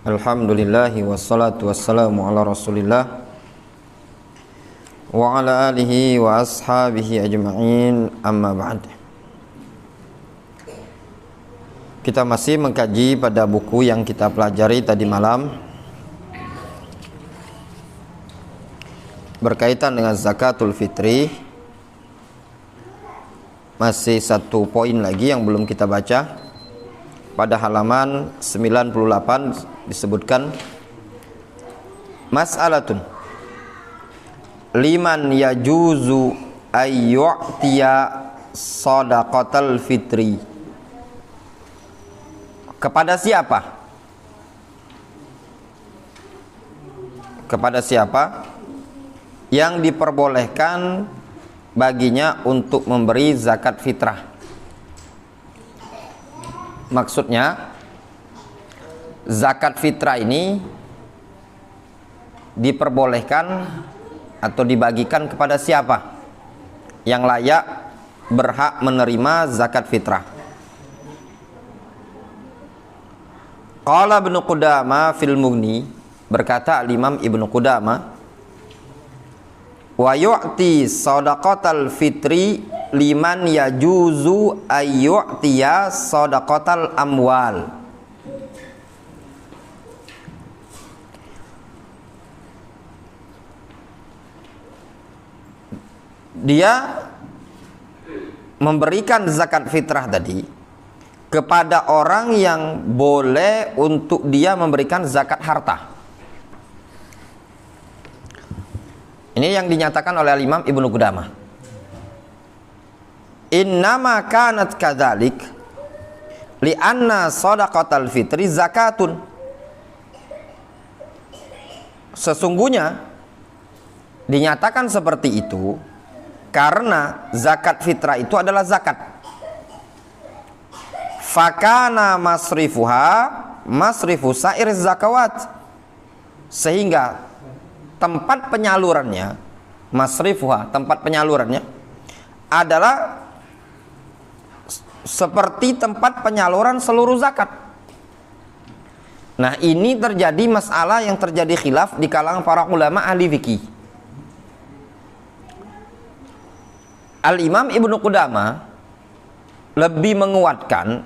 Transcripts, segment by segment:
Alhamdulillahi wassalatu wassalamu ala rasulillah wa ala alihi wa ashabihi ajma'in, amma ba'd. Kita masih mengkaji pada buku yang kita pelajari tadi malam berkaitan dengan zakatul fitri. Masih satu poin lagi yang belum kita baca. Pada halaman 98 disebutkan mas'alatun liman yajuzu ayyu'tiya shadaqatal fitri. Kepada siapa? Kepada siapa yang diperbolehkan baginya untuk memberi zakat fitrah? Maksudnya zakat fitrah ini diperbolehkan atau dibagikan kepada siapa yang layak berhak menerima zakat fitrah. Qala Ibnu Qudamah fil Mughni, berkata Imam Ibnu Qudamah, wa yu'ti shadaqatal fitri liman yajuzu ayyu'tiya shadaqatal amwal. Dia memberikan zakat fitrah tadi kepada orang yang boleh untuk dia memberikan zakat harta. Ini yang dinyatakan oleh Imam Ibnu Qudamah. Innama kanat kadzalik li'anna shadaqatal fitri zakatun. Sesungguhnya dinyatakan seperti itu karena zakat fitrah itu adalah zakat. Fakana masrifuha masrifu sair zakawat, sehingga tempat penyalurannya, masrifuha, tempat penyalurannya adalah seperti tempat penyaluran seluruh zakat. Nah, ini terjadi masalah yang terjadi khilaf di kalangan para ulama ahli fikih. Al-Imam Ibnu Qudamah lebih menguatkan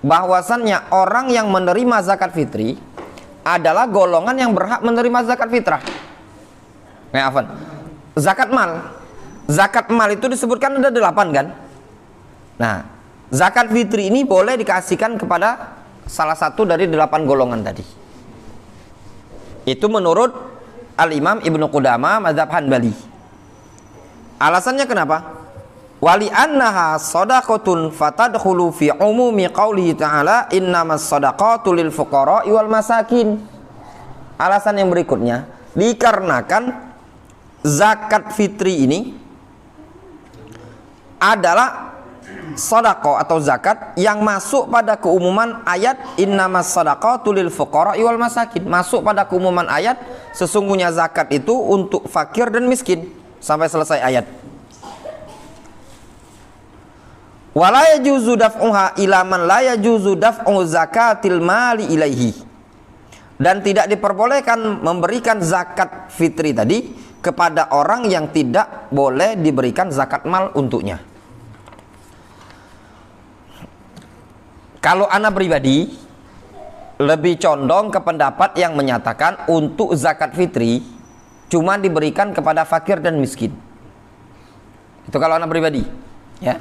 bahwasannya orang yang menerima zakat fitri adalah golongan yang berhak menerima zakat fitrah. Zakat mal. Zakat mal itu disebutkan ada 8 kan? Nah, zakat fitri ini boleh dikasihkan kepada salah satu dari 8 golongan tadi. Itu menurut Al-Imam Ibnu Qudamah mazhab Hanbali. Alasannya kenapa? Wali annaha shadaqatun fatadkhulu fi umumi qaulihi ta'ala innamas shadaqatu lil fuqara'i wal masakin. Alasan yang berikutnya, dikarenakan zakat fitri ini adalah sedekah atau zakat yang masuk pada keumuman ayat innamas shadaqatu lil fuqara'i wal masakin. Masuk pada keumuman ayat sesungguhnya zakat itu untuk fakir dan miskin sampai selesai ayat. Wala yajuzu daf'uha ila man la yajuzu daf'u zakatil mali ilaihi. Dan tidak diperbolehkan memberikan zakat fitri tadi kepada orang yang tidak boleh diberikan zakat mal untuknya. Kalau anak pribadi lebih condong ke pendapat yang menyatakan untuk zakat fitri cuma diberikan kepada fakir dan miskin. Itu kalau anak pribadi, ya.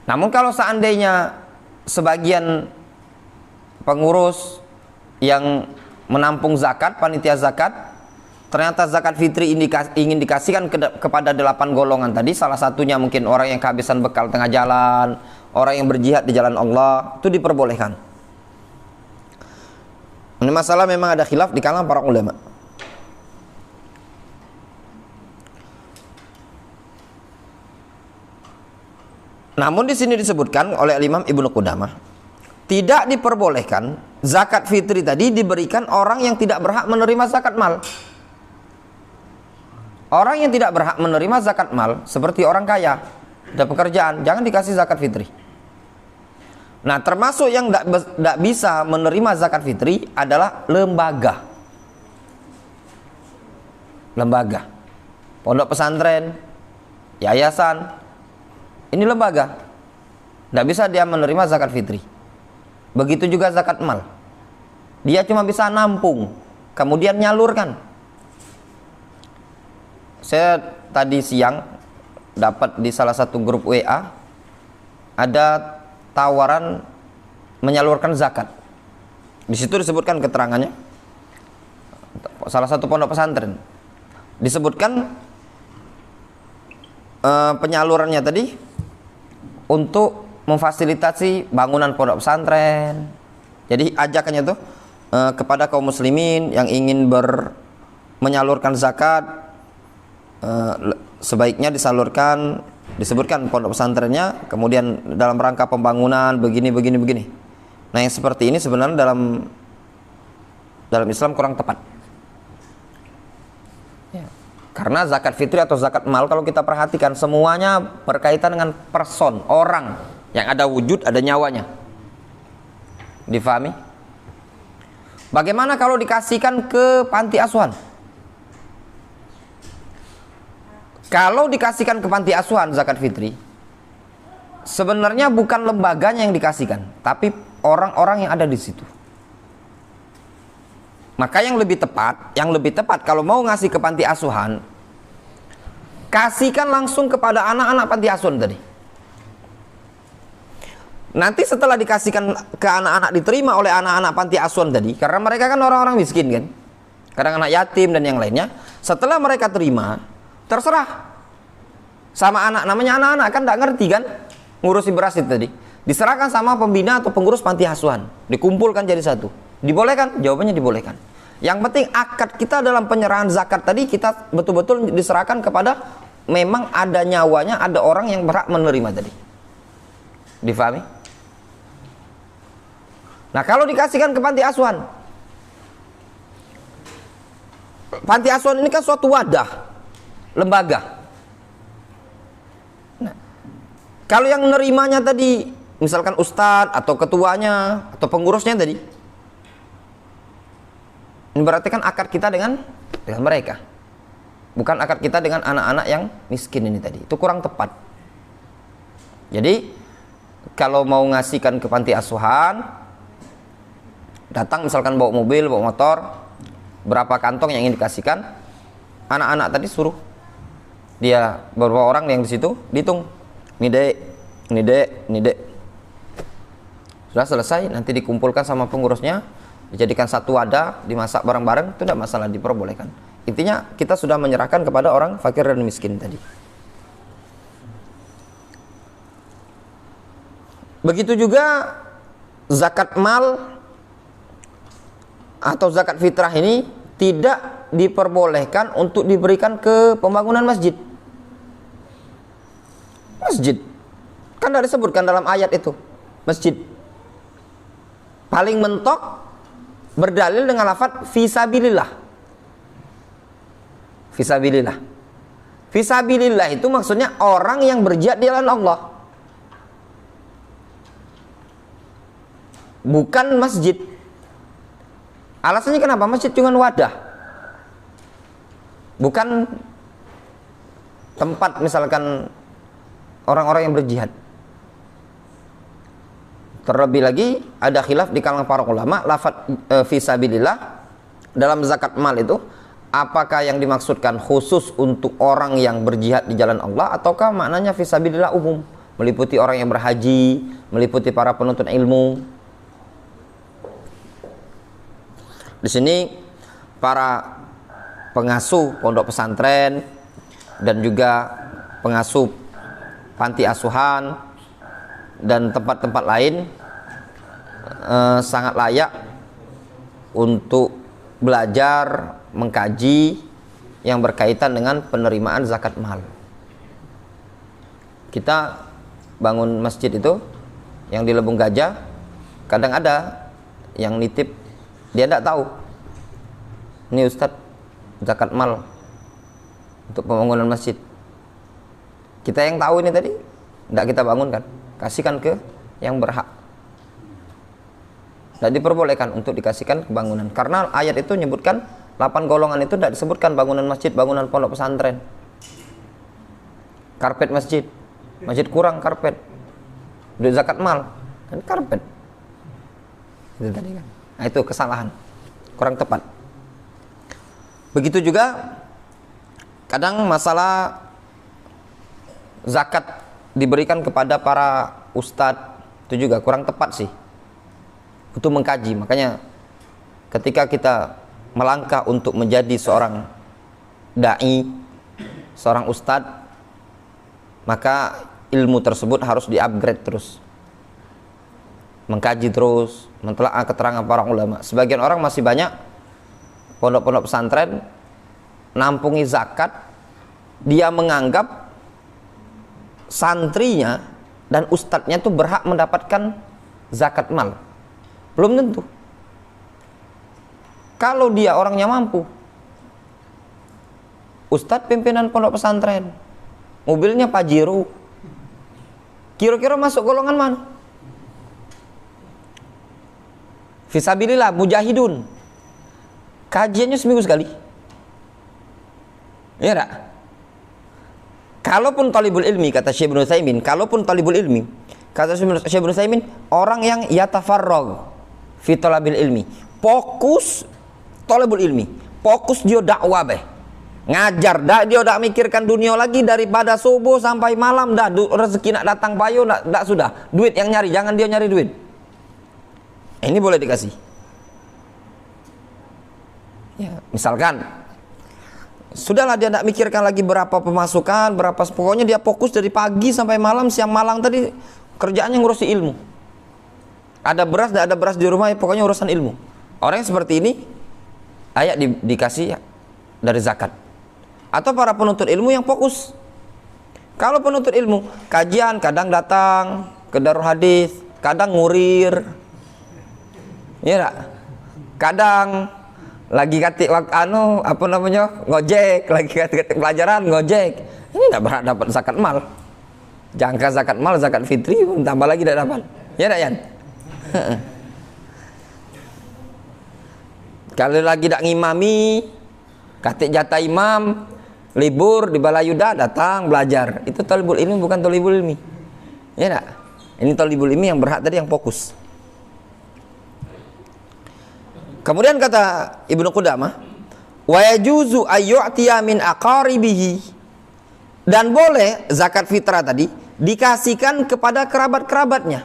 Namun kalau seandainya sebagian pengurus yang menampung zakat, panitia zakat, ternyata zakat fitri ingin dikasihkan kepada 8 golongan tadi, salah satunya mungkin orang yang kehabisan bekal tengah jalan, orang yang berjihad di jalan Allah, itu diperbolehkan. Ini masalah memang ada khilaf di kalangan para ulama. Namun di sini disebutkan oleh Imam Ibnu Qudamah, tidak diperbolehkan zakat fitri tadi diberikan orang yang tidak berhak menerima zakat mal. Orang yang tidak berhak menerima zakat mal seperti orang kaya, ada pekerjaan, jangan dikasih zakat fitri. Nah, termasuk yang tidak bisa menerima zakat fitri adalah lembaga. Lembaga. Pondok pesantren, yayasan. Ini lembaga. Tidak bisa dia menerima zakat fitri. Begitu juga zakat mal. Dia cuma bisa nampung, kemudian nyalurkan. Saya tadi siang dapat di salah satu grup WA ada tawaran menyalurkan zakat. Di situ disebutkan keterangannya. Salah satu pondok pesantren disebutkan penyalurannya tadi untuk memfasilitasi bangunan pondok pesantren. Jadi ajakannya tuh kepada kaum muslimin yang ingin menyalurkan zakat, sebaiknya disalurkan, disebutkan pondok pesantrennya, kemudian dalam rangka pembangunan begini. Nah, yang seperti ini sebenarnya dalam Islam kurang tepat. Ya. Karena zakat fitri atau zakat mal kalau kita perhatikan semuanya berkaitan dengan person, orang yang ada wujud, ada nyawanya. Difahami? Bagaimana kalau dikasihkan ke panti asuhan? Kalau dikasihkan ke panti asuhan zakat fitri, sebenarnya bukan lembaganya yang dikasihkan, tapi orang-orang yang ada di situ. Maka yang lebih tepat kalau mau ngasih ke panti asuhan, kasihkan langsung kepada anak-anak panti asuhan tadi. Nanti setelah dikasihkan ke anak-anak, diterima oleh anak-anak panti asuhan tadi, karena mereka kan orang-orang miskin kan, kadang anak yatim dan yang lainnya. Setelah mereka terima, terserah sama anak, namanya anak-anak kan tidak ngerti kan ngurusi beras itu tadi, diserahkan sama pembina atau pengurus panti asuhan, dikumpulkan jadi satu. Dibolehkan? Jawabannya dibolehkan. Yang penting akad kita dalam penyerahan zakat tadi kita betul-betul diserahkan kepada memang ada nyawanya, ada orang yang berhak menerima tadi. Difahami? Nah, kalau dikasihkan ke panti asuhan ini kan suatu wadah, lembaga. Nah, kalau yang menerimanya tadi misalkan ustadz atau ketuanya atau pengurusnya tadi, ini berarti kan akad kita dengan mereka, bukan akad kita dengan anak-anak yang miskin ini tadi. Itu kurang tepat. Jadi kalau mau ngasihkan ke panti asuhan, datang misalkan bawa mobil, bawa motor, berapa kantong yang ingin dikasihkan, anak-anak tadi suruh dia beberapa orang yang di situ dihitung, ini dek. Sudah selesai, nanti dikumpulkan sama pengurusnya, dijadikan satu wadah, dimasak bareng-bareng, itu tidak masalah, diperbolehkan. Intinya kita sudah menyerahkan kepada orang fakir dan miskin tadi. Begitu juga zakat mal atau zakat fitrah ini tidak diperbolehkan untuk diberikan ke pembangunan masjid. Masjid kan tidak disebutkan dalam ayat itu masjid. Paling mentok berdalil dengan lafaz fisabilillah. Fisabilillah. Fisabilillah itu maksudnya orang yang berjihad di jalan Allah, bukan masjid. Alasannya kenapa? Masjid cuma wadah, bukan tempat misalkan orang-orang yang berjihad. Terlebih lagi ada khilaf di kalangan para ulama, lafaz fisabilillah dalam zakat mal itu apakah yang dimaksudkan khusus untuk orang yang berjihad di jalan Allah, ataukah maknanya fisabilillah umum, meliputi orang yang berhaji, meliputi para penuntut ilmu. Di sini para pengasuh pondok pesantren dan juga pengasuh panti asuhan dan tempat-tempat lain sangat layak untuk belajar mengkaji yang berkaitan dengan penerimaan zakat mal. Kita bangun masjid itu yang di Lebung Gajah, kadang ada yang nitip, dia tidak tahu ini Ustadz zakat mal untuk pembangunan masjid. Kita yang tahu ini tadi tidak kita bangunkan, kasihkan ke yang berhak. Tidak diperbolehkan untuk dikasihkan ke bangunan. Karena ayat itu menyebutkan 8 golongan itu tidak disebutkan bangunan masjid, bangunan pondok pesantren. Karpet masjid. Masjid kurang karpet. Duit zakat mal. Kan karpet. Itu tadi kan. Nah, itu kesalahan. Kurang tepat. Begitu juga kadang masalah zakat diberikan kepada para ustadz, itu juga kurang tepat sih. Itu mengkaji. Makanya ketika kita melangkah untuk menjadi seorang dai, seorang ustadz, maka ilmu tersebut harus di-upgrade terus. Mengkaji terus, mentelaah keterangan para ulama. Sebagian orang masih banyak pondok-pondok pesantren nampungi zakat, dia menganggap santrinya dan ustadznya itu berhak mendapatkan zakat mal. Belum tentu. Kalau dia orangnya mampu, ustadz pimpinan pondok pesantren, mobilnya Pajero, kira-kira masuk golongan mana? Fisabilillah, mujahidun, kajiannya seminggu sekali. Ya tak? Kalaupun talibul ilmi, kata Syekh Ibnu Utsaimin, kalaupun talibul ilmi, kata Syekh Ibnu Utsaimin, orang yang yatafarrag fi talabil ilmi, fokus talibul ilmi, fokus dia dakwah beh. Ngajar, dah dia udah mikirkan dunia lagi daripada subuh sampai malam, dah rezeki nak datang payu, dah sudah, duit yang nyari, jangan dia nyari duit. Ini boleh dikasih. Ya, misalkan sudahlah dia tidak mikirkan lagi berapa pemasukan, berapa, pokoknya dia fokus dari pagi sampai malam, siang malam tadi kerjaannya ngurusi ilmu. Ada beras, tidak ada beras di rumah, pokoknya urusan ilmu. Orang yang seperti ini ayat dikasih dari zakat. Atau para penuntut ilmu yang fokus. Kalau penuntut ilmu kajian, kadang datang ke Darul Hadis, kadang ngurir, ya tak? Kadang lagi katik apa namanya, ngojek, lagi katik pelajaran ngojek, ini tidak berhak dapat zakat mal. Jangka zakat mal, zakat fitri, tambah lagi tidak dapat. Ya tak Yan? Kalau lagi tak ngimami, katik jatah imam, libur di Balayuda, datang belajar. Itu talibul ilmi, bukan talibul ilmi. Ya tak? Ini talibul ilmi yang berhak tadi, yang fokus. Kemudian kata Ibnu Qudamah, wa yajuzu ayyu'tiya min aqaribihi, dan boleh zakat fitrah tadi dikasihkan kepada kerabat-kerabatnya.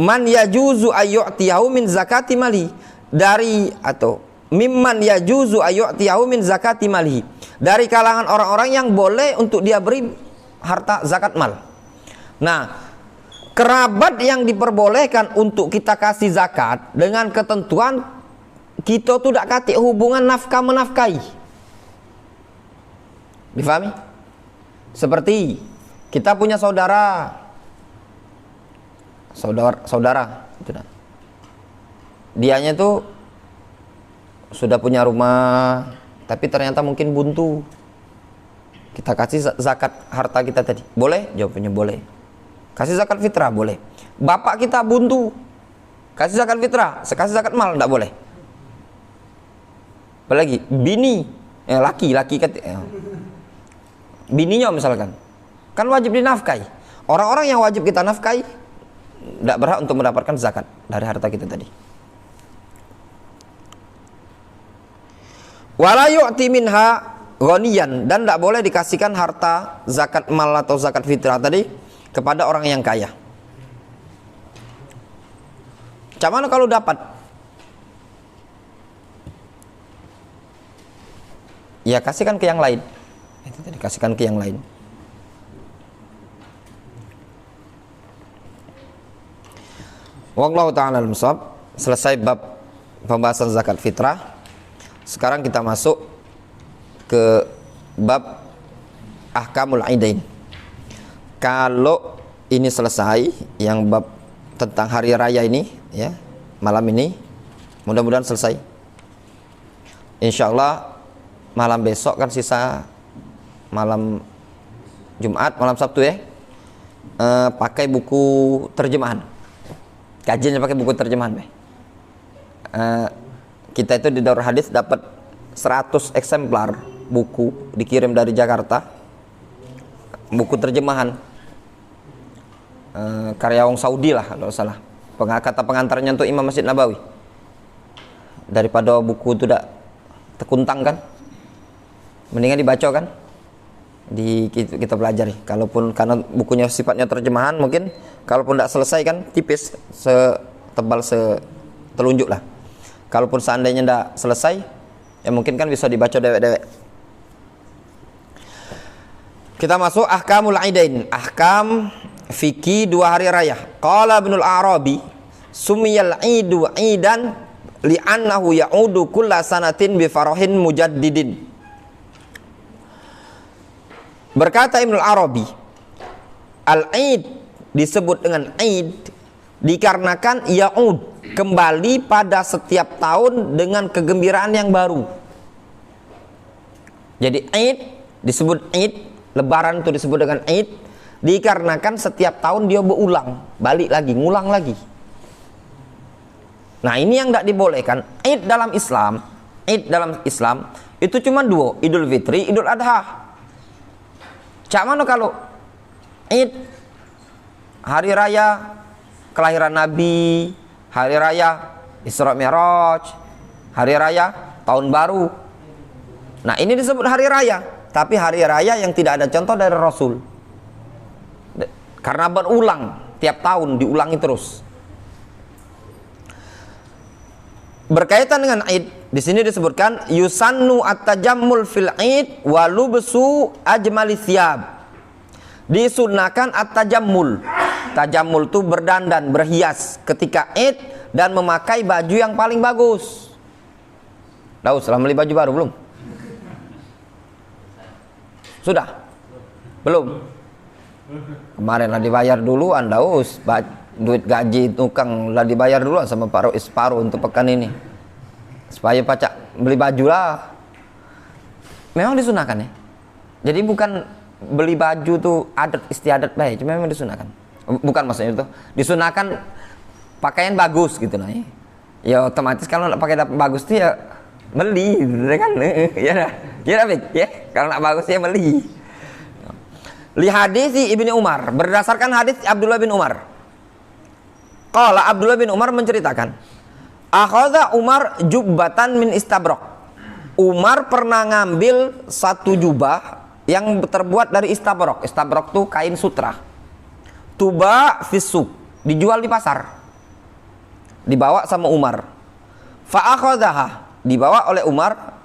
Man yajuzu ayyu'tiyahu min zakati mali, dari atau mimman yajuzu ayyu'tiyahu min zakati mali, dari kalangan orang-orang yang boleh untuk dia beri harta zakat mal. Nah, kerabat yang diperbolehkan untuk kita kasih zakat dengan ketentuan kita tuh tidak katik hubungan nafkah menafkahi. Difahami? Seperti kita punya saudara, gitu. Dianya tuh sudah punya rumah, tapi ternyata mungkin buntu. Kita kasih zakat harta kita tadi, boleh? Jawabannya boleh. Kasih zakat fitrah boleh. Bapak kita buntu, kasih zakat fitrah, kasih zakat mal, tidak boleh. Apalagi bini, laki bininya misalkan, kan wajib dinafkahi. Orang-orang yang wajib kita nafkahi tidak berhak untuk mendapatkan zakat dari harta kita tadi. Wala yu'ti minha ghaniyan, dan tidak boleh dikasihkan harta zakat mal atau zakat fitrah tadi kepada orang yang kaya. Macam mana kalau dapat? Ya kasihkan ke yang lain. Itu tadi, kasihkan ke yang lain. Wallahu ta'ala al-musab. Selesai bab pembahasan zakat fitrah. Sekarang kita masuk ke bab ahkamul aidain. Kalau ini selesai, yang bab tentang hari raya ini, ya, malam ini, mudah-mudahan selesai. Insya Allah malam besok kan sisa malam Jumat, malam Sabtu ya, pakai buku terjemahan. Kajiannya pakai buku terjemahan, kita itu di Darul Hadis dapat 100 eksemplar buku dikirim dari Jakarta, buku terjemahan karya wong Saudi lah kalau salah, kata pengantarnya untuk Imam Masjid Nabawi. Daripada buku itu tidak terkuntang kan, mendingan dibaca kan, kita pelajari. Kalaupun karena bukunya sifatnya terjemahan, mungkin kalaupun tidak selesai kan tipis, setebal setelunjuk lah. Kalaupun seandainya tidak selesai, ya mungkin kan bisa dibaca dewek-dewek. Kita masuk ahkamul aidain, ahkam fikih 2 hari raya. Qala Ibnul Arabi, sumiyal idu idan li'annahu ya'udu kulla sanatin bi farahin mujaddidin. Berkata Ibnul Arabi, al-id disebut dengan id dikarenakan ya'ud, kembali pada setiap tahun dengan kegembiraan yang baru. Jadi id disebut id, lebaran itu disebut dengan id dikarenakan setiap tahun dia berulang, balik lagi, ngulang lagi. Nah, ini yang tidak dibolehkan. Id dalam Islam itu cuma 2, Idul Fitri, Idul Adha. Cak mana kalau Id hari raya kelahiran Nabi, hari raya Isra Mi'raj, hari raya tahun baru. Nah, ini disebut hari raya, tapi hari raya yang tidak ada contoh dari Rasul. Karena berulang, tiap tahun diulangi terus. Berkaitan dengan Id, di sini disebutkan yusannu at-tajammul fil Id wa lubsu ajmali thiyab. Disunahkan at-tajammul. Tajammul itu berdandan, berhias ketika Id dan memakai baju yang paling bagus. Tahu setelah beli baju baru belum? Sudah? Belum? Kemarin lah dibayar dulu Anda duit gaji tukang lah dibayar dulu sama Pak Rois separuh untuk pekan ini supaya pacak beli baju lah. Memang disunahkan ya. Jadi bukan beli baju tuh adat istiadat baik, cuma memang disunahkan. Bukan maksudnya itu disunahkan pakaian bagus gitu nah ya. Ya otomatis kalau nak pakai bagus tuh ya beli kan ya dah. Ya kalau nak bagus ya beli. Li hadis Ibnu Umar, berdasarkan hadis Abdullah bin Umar. Qala Abdullah bin Umar menceritakan, akhadha Umar jubbatan min istabraq. Umar pernah ngambil satu jubah yang terbuat dari istabraq. Istabraq tuh kain sutra. Tuba fisuk, dijual di pasar. Dibawa sama Umar. Fa akhadhaha, dibawa oleh Umar.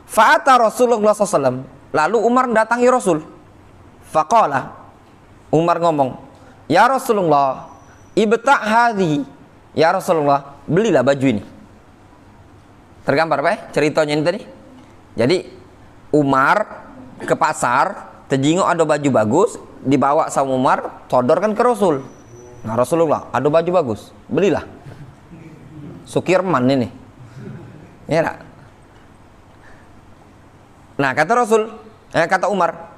Fa ata Rasulullah SAW. Lalu Umar mendatangi Rasul. Faqala, Umar ngomong, ya Rasulullah, ibta' hadhi, ya Rasulullah, belilah baju ini. Tergambar Pak ceritanya ini tadi. Jadi Umar ke pasar, terjingok ada baju bagus, dibawa sama Umar, sodorkan ke Rasul. Nah Rasulullah, ada baju bagus, belilah. Sukirman ini, ya tak? Nah kata Umar,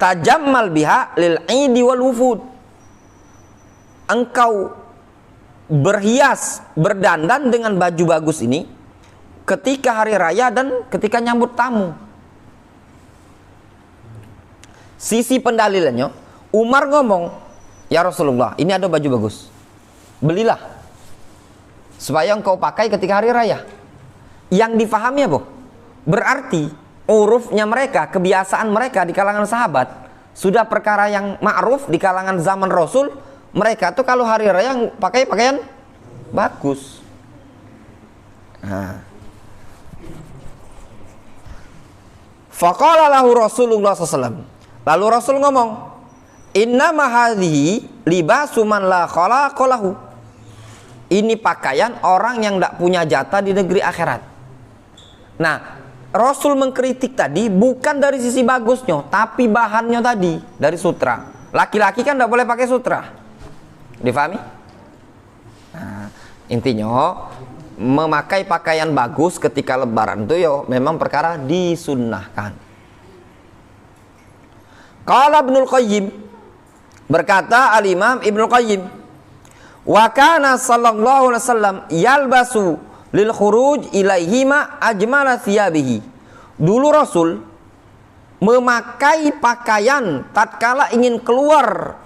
tajammal biha lil aidi wal wufud. Engkau berhias, berdandan dengan baju bagus ini ketika hari raya dan ketika nyambut tamu. Sisi pendalilannya, Umar ngomong, ya Rasulullah, ini ada baju bagus, belilah supaya engkau pakai ketika hari raya. Yang difahami apa? Berarti urufnya mereka, kebiasaan mereka di kalangan sahabat sudah perkara yang ma'ruf di kalangan zaman Rasul. Mereka tuh kalau hari raya pakai pakaian bagus. Nah. Faqala lahu Rasulullah SAW. Lalu Rasul ngomong, inna mahadhihi libasu man la khalaqa lahu. Ini pakaian orang yang tidak punya jatah di negeri akhirat. Nah, Rasul mengkritik tadi bukan dari sisi bagusnya, tapi bahannya tadi dari sutra. Laki-laki kan tidak boleh pakai sutra, difahami? Nah, intinya memakai pakaian bagus ketika lebaran itu ya memang perkara disunnahkan. Qala Ibnul Qayyim, berkata Al-Imam Ibnul Qayyim, Wa kana sallallahu alaihi wasallam yalbasu lil khuruj ilaihima ajmala thiyabihi. Dulu Rasul memakai pakaian tatkala ingin keluar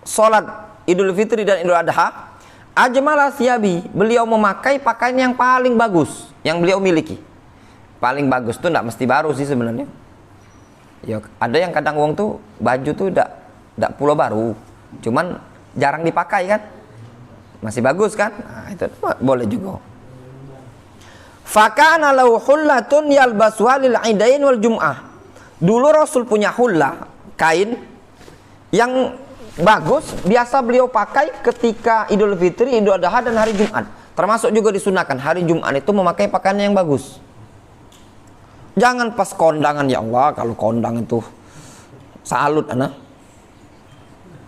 salat Idul Fitri dan Idul Adha, ajmala thiyabi, beliau memakai pakaian yang paling bagus yang beliau miliki. Paling bagus tuh enggak mesti baru sih sebenarnya. Ya ada yang kadang wong tuh baju tuh enggak pula baru, cuman jarang dipakai kan, masih bagus kan, nah, itu boleh juga. Fakana lahu hullatun yalbasuha lil idain wal jum'ah. Dulu Rasul punya hulla, kain yang bagus, biasa beliau pakai ketika Idul Fitri, Idul Adha dan hari Jumat. Termasuk juga disunahkan hari Jumat itu memakai pakaian yang bagus. Jangan pas kondangan, ya Allah, kalau kondangan itu salut anak.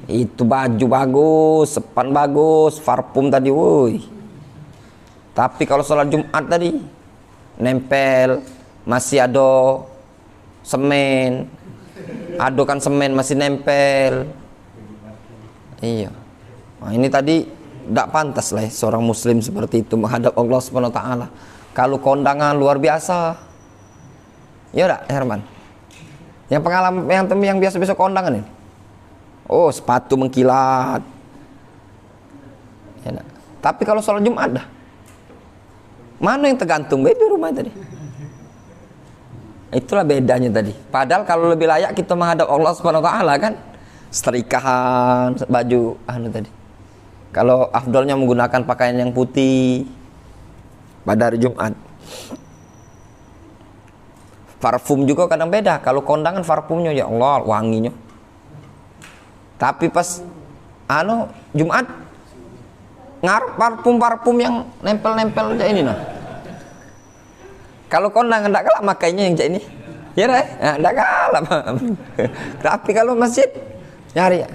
Itu baju bagus, sepan bagus, parfum tadi, woi. Tapi kalau sholat Jumat tadi nempel, masih ada semen, adokan semen masih nempel. Iya. Nah, ini tadi tidak pantas lah ya, seorang muslim seperti itu menghadap Allah Subhanahu wa taala. Kalau kondangan luar biasa. Ya enggak, Herman? Yang pengalaman yang biasa-biasa kondangan ini. Oh, sepatu mengkilat. Ya, tapi kalau sholat Jumat dah, mana yang tergantung di rumah tadi? Itulah bedanya tadi. Padahal kalau lebih layak kita menghadap Allah Subhanahu wa taala kan, setrikahan baju tadi. Kalau afdolnya menggunakan pakaian yang putih pada hari Jumat. Parfum juga kadang beda. Kalau kondangan parfumnya ya Allah wanginya. Tapi pas Jumat ngarep parfum yang nempel aja ini nah. Kalau kondangan enggak kalah makainya yang ini. Ya deh, enggak kalah. Tapi kalau masjid nyari.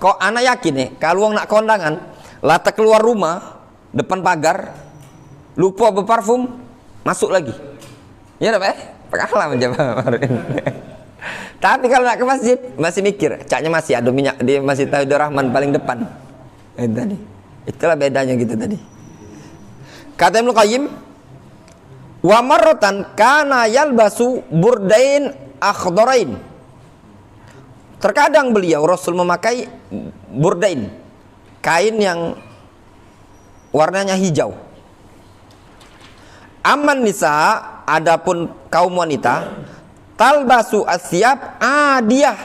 Kok anak yakin nih kalau nak kondangan lata keluar rumah depan pagar lupa berparfum masuk lagi. Ya deh, kalah menjawab. Tapi kalau nak ke masjid masih mikir, caknya masih ada minyak, dia masih tahu Rahman paling depan. Itu tadi. Itulah bedanya gitu tadi. Kata Ibnu Qayyim, wa marratan kana yalbasu burdain akhdarain. Terkadang beliau Rasul memakai burdain, kain yang warnanya hijau. Amman nisa, adapun kaum wanita, talbasu asyab adiyah.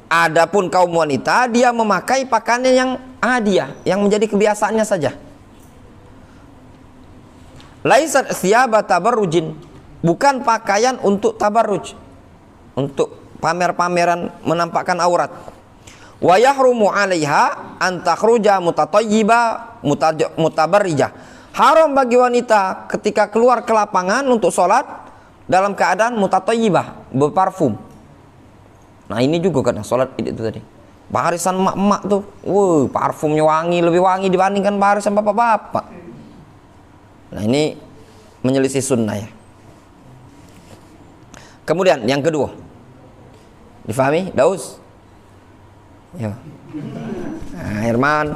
Adapun kaum wanita, dia memakai pakaian yang adiyah, yang menjadi kebiasaannya saja. Laisat asyaba tabarrujin, bukan pakaian untuk tabarruj, untuk pamer-pameran menampakkan aurat. Wa yahrumu 'alaiha an takhruja mutatayyiba mutabarrijah. Haram bagi wanita ketika keluar ke lapangan untuk sholat dalam keadaan mutatayyibah, berparfum. Nah ini juga kan sholat itu tadi. Barisan emak-emak tuh, parfumnya wangi, lebih wangi dibandingkan barisan bapak-bapak. Nah ini menyelisih sunnah ya. Kemudian yang kedua, difahami, Daus? Ya. Nah, Herman.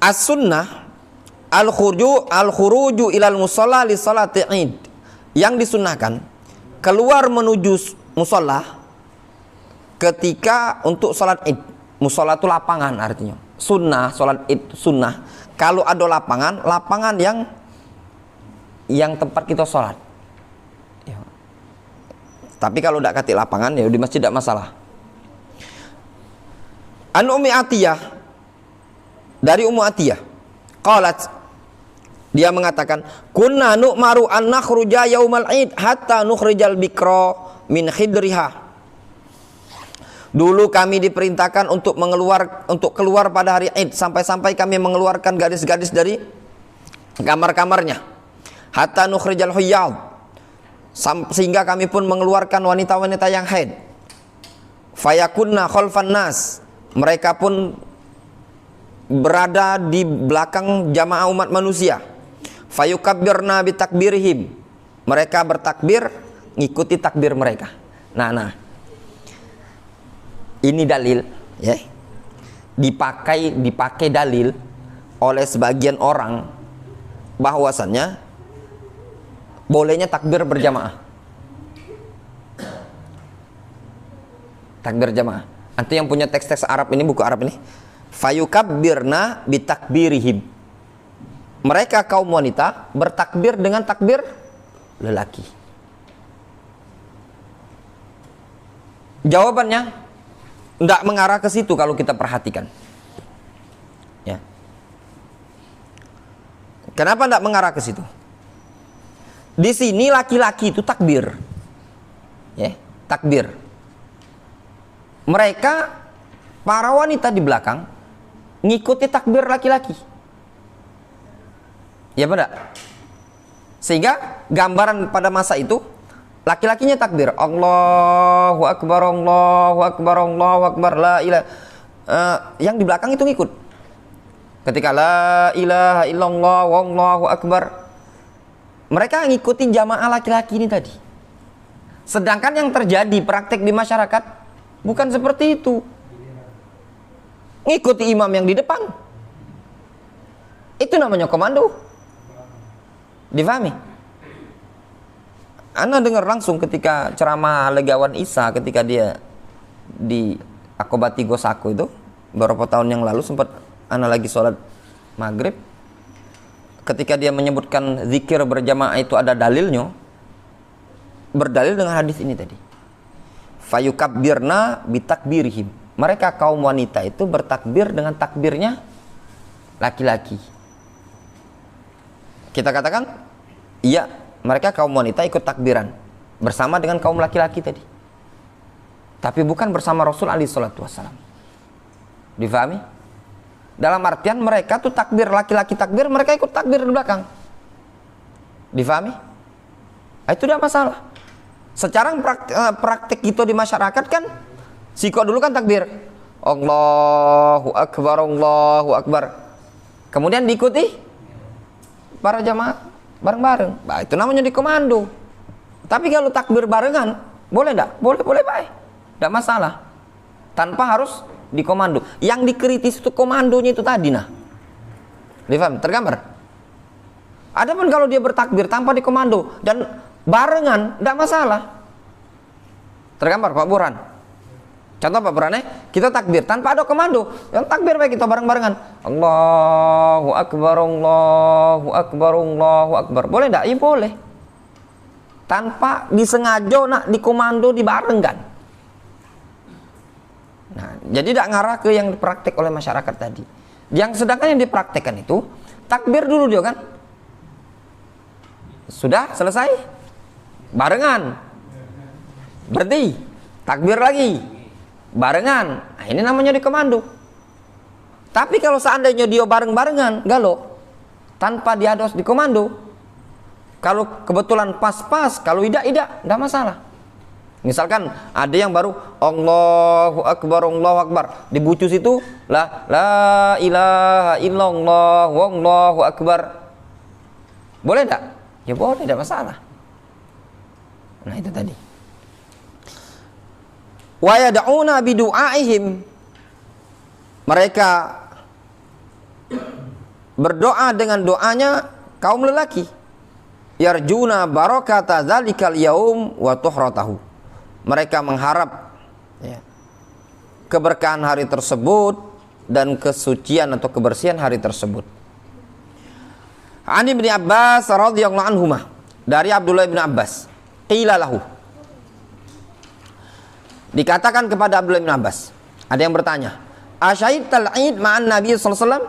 As-sunnah al-khuruju ilal musalla li salati id. Yang disunnahkan keluar menuju musalla ketika untuk salat id. Musalla itu lapangan artinya. Sunnah, salat id sunnah. Kalau ada lapangan yang tempat kita salat. Ya. Tapi kalau tidak kati lapangan ya di masjid tidak masalah. An Ummi Atiyah, dari Ummu Atiyah, qalat, dia mengatakan, kunna nu'maru an nakhruja yaumal id hatta nukhrijal bikra min khidriha. Dulu kami diperintahkan untuk keluar pada hari id, sampai-sampai kami mengeluarkan gadis-gadis dari kamar-kamarnya. Hatta nukhrijal huyyad, sehingga kami pun mengeluarkan wanita-wanita yang haid. Fayakunna khalfan nas, mereka pun berada di belakang jamaah umat manusia. Fayukabbirna bitakbirihim, mereka bertakbir ngikuti takbir mereka. Nah, ini dalil, ya, dipakai dalil oleh sebagian orang bahwasannya bolehnya takbir berjamaah. Takbir jamaah. Antum yang punya teks-teks Arab ini, buku Arab ini, fayukabbirna bitakbirihim. Mereka kaum wanita bertakbir dengan takbir lelaki. Jawabannya tidak mengarah ke situ kalau kita perhatikan. Ya. Kenapa tidak mengarah ke situ? Di sini laki-laki itu takbir. Ya, takbir. Mereka para wanita di belakang ngikuti takbir laki-laki. Ya benar. Sehingga gambaran pada masa itu laki-lakinya takbir, Allahu Akbar, Allahu Akbar, Allahu Akbar, la ilaha. Yang di belakang itu ngikut. Ketika la ilaha illallah, wallahu akbar, mereka ngikutin jamaah laki-laki ini tadi. Sedangkan yang terjadi praktek di masyarakat bukan seperti itu. Ngikuti imam yang di depan. Itu namanya komando. Difahami? Ana dengar langsung ketika ceramah Legawan Isa ketika dia di Akobati Gosako itu beberapa tahun yang lalu, sempat ana lagi sholat maghrib, ketika dia menyebutkan zikir berjamaah itu ada dalilnya, berdalil dengan hadis ini tadi, fayukabbirna bitakbirihim. Mereka kaum wanita itu bertakbir dengan takbirnya laki-laki. Kita katakan iya, mereka kaum wanita ikut takbiran bersama dengan kaum laki-laki tadi, tapi bukan bersama Rasul alaihi salatu wassalam. Difahami? Dalam artian mereka tuh takbir, laki-laki takbir, mereka ikut takbir di belakang. Difahami? Itu tidak masalah. Secara praktik itu di masyarakat kan, siko dulu kan takbir, Allahu Akbar, Allahu Akbar, kemudian diikuti para jamaah bareng-bareng. Nah, itu namanya dikomando. Tapi kalau takbir barengan, boleh enggak? Boleh baik. Enggak masalah. Tanpa harus dikomando. Yang dikritis itu komandonya itu tadi, nah. Difaham? Tergambar? Adapun kalau dia bertakbir tanpa dikomando dan barengan, enggak masalah. Tergambar Pak Burhan? Contoh Pak Burhan, kita takbir tanpa ada komando. Yang takbir baik kita bareng-barengan. Allahu Akbar, Allahu Akbar, Allahu Akbar. Boleh enggak? Iya boleh. Tanpa disengaja nak dikomando dibarengkan. Nah, jadi tidak ngarah ke yang dipraktek oleh masyarakat tadi. Yang sedangkan yang dipraktekkan itu takbir dulu dia kan. Sudah selesai? Barengan. Berhenti. Takbir lagi. Barengan. Nah, ini namanya dikomando. Tapi kalau seandainya dia bareng-barengan, galo, tanpa dia harus dikomando, kalau kebetulan pas-pas, kalau tidak, enggak masalah. Misalkan ada yang baru Allahu Akbar, Allahu Akbar, di bucus itu la ilaha illallah, wallahu akbar. Boleh enggak? Ya boleh, enggak masalah. Nah, itu tadi. Wa yad'una bidu'aihim, mereka berdoa dengan doanya kaum lelaki, yarjuna barakata dzalikal yaum wa tuhratahu, mereka mengharap ya, keberkahan hari tersebut dan kesucian atau kebersihan hari tersebut. An Ibnu Abbas radhiyallahu anhuma, dari Abdullah bin Abbas, qila lahu, dikatakan kepada Abdullah bin Abbas, ada yang bertanya, asyhadtal id ma'an Nabi sallallahu alaihi wasallam?